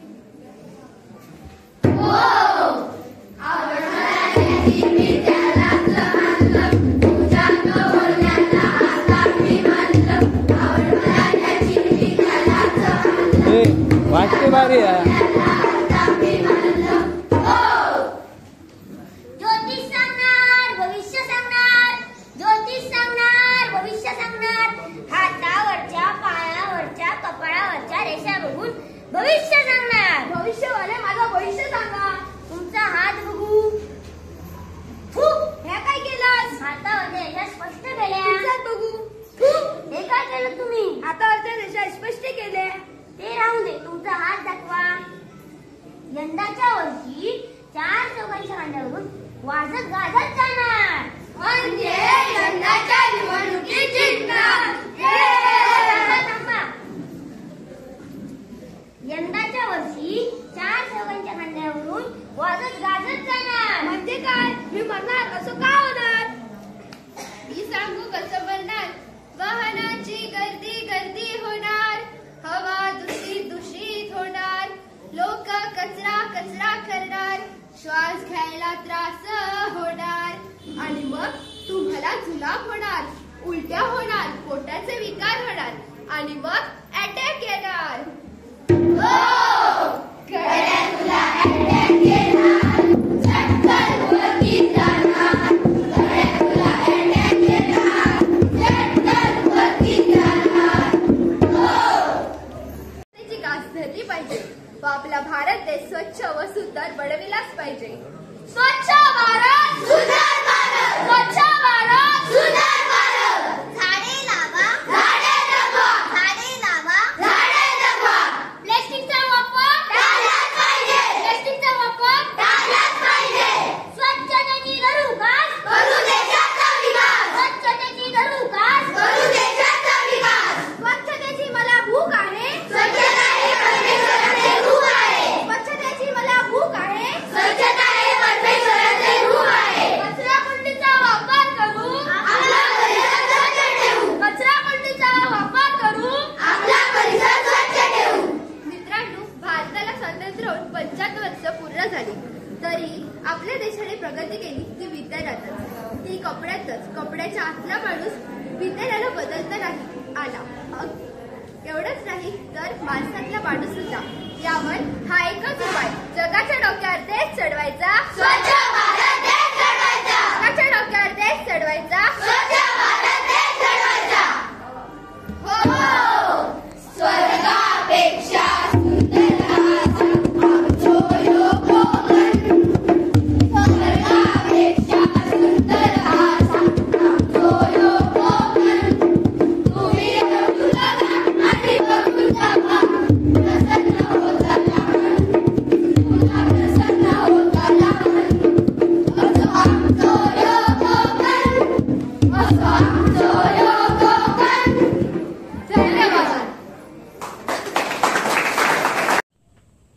वाटते बारी आहे. भविष्य सांगणार. भविष्यवाले माझं भविष्य सांगा. तुमचा हात बघू. हे काय केलं? हातावरच्या रेषा स्पष्ट केल्या. बघू. हे काय केलं तुम्ही? हातावरच्या रेषा स्पष्ट केल्या. ते राहू दे, तुमचा हात दाखवा. यंदाच्या वर्षी 4 चौघांच्या खांद्यावरून वाजत गाजत जाणार. म्हणजे यंदाच्या निवडणुकीत जिंकणार. यंदाच्या वर्षी 4 चौघांच्या खांद्यावरून वाजत गाजत जाणार. म्हणजे काय? मी म्हणणार असं का होणार? मी सांगू कसं बनणार. वाहनांची गर्दी होणार. हवा दूषित होणार. लोक कचरा करणार. श्वास घ्यायला त्रास होणार. आणि मग तुम्हाला जुलाब होणार, उलट्या होणार, पोटाचे विकार होणार आणि मग अटॅक येणार. आपला भारत देश स्वच्छ व सुंदर बनविलाच पाहिजे. स्वच्छ भारत सुंदर भारत. स्वच्छ भारत सुंदर भारत. झाडे लावा, झाडे जगवा. झाडे लावा, झाडे जगवा. प्लास्टिकचा वापर टाळलाच पाहिजे. प्लास्टिकचा वापर टाळलाच पाहिजे. स्वच्छतेची धरूकास करू देशाचा विकास. स्वच्छतेची धरूकास करू देशाचा विकास. स्वच्छतेची मला भूक आहे. स्वच्छता हे परमेश्वराचे रूप आहे. स्वच्छतेची मला भूक आहे. स्वच्छता हे परमेश्वराचे रूप आहे. कचरा कुंडीचा वापर करू आपला परिसर स्वच्छ ठेवू. कचरा कुंडीचा वापर करू आपला परिसर स्वच्छ ठेवू. मित्रांनो, भारताला स्वातंत्र्य होऊन 75 वर्ष पूर्ण झाली, तरी आपल्या देशाने प्रगती केली ती विज्ञानातच. ती कपड्याच्या आतला माणूस विज्ञानाला बदलता नाही आला. एवढंच नाही तर माणसातला माणूस सुद्धा. यावर हा एकच उपाय. जगाच्या डोक्यावर देश चढवायचा. स्वच्छ भारत देश चढवायचा. जगाच्या डोक्यावर देश चढवायचा. स्वच्छ भारत देश चढवायचा. हो, स्वर्गापेक्षा सुंदर आमचो योगोगण. स्वर्गापेक्षा सुंदर आमचो योगोगण.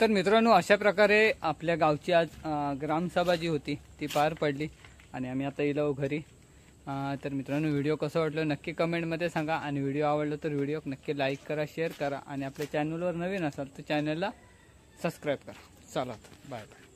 तर मित्रांनो, अशा प्रकारे आपल्या गावची आज ग्रामसभा जी होती ती पार पडली आणि आम्ही आता येलो घरी. तर मित्रांनो, व्हिडिओ कसं वाटलं नक्की कमेंटमध्ये सांगा आणि व्हिडिओ आवडला तर व्हिडिओ नक्की लाईक करा, शेअर करा आणि आपल्या चॅनलवर नवीन असाल तर चॅनलला सबस्क्राईब करा. चला बाय बाय.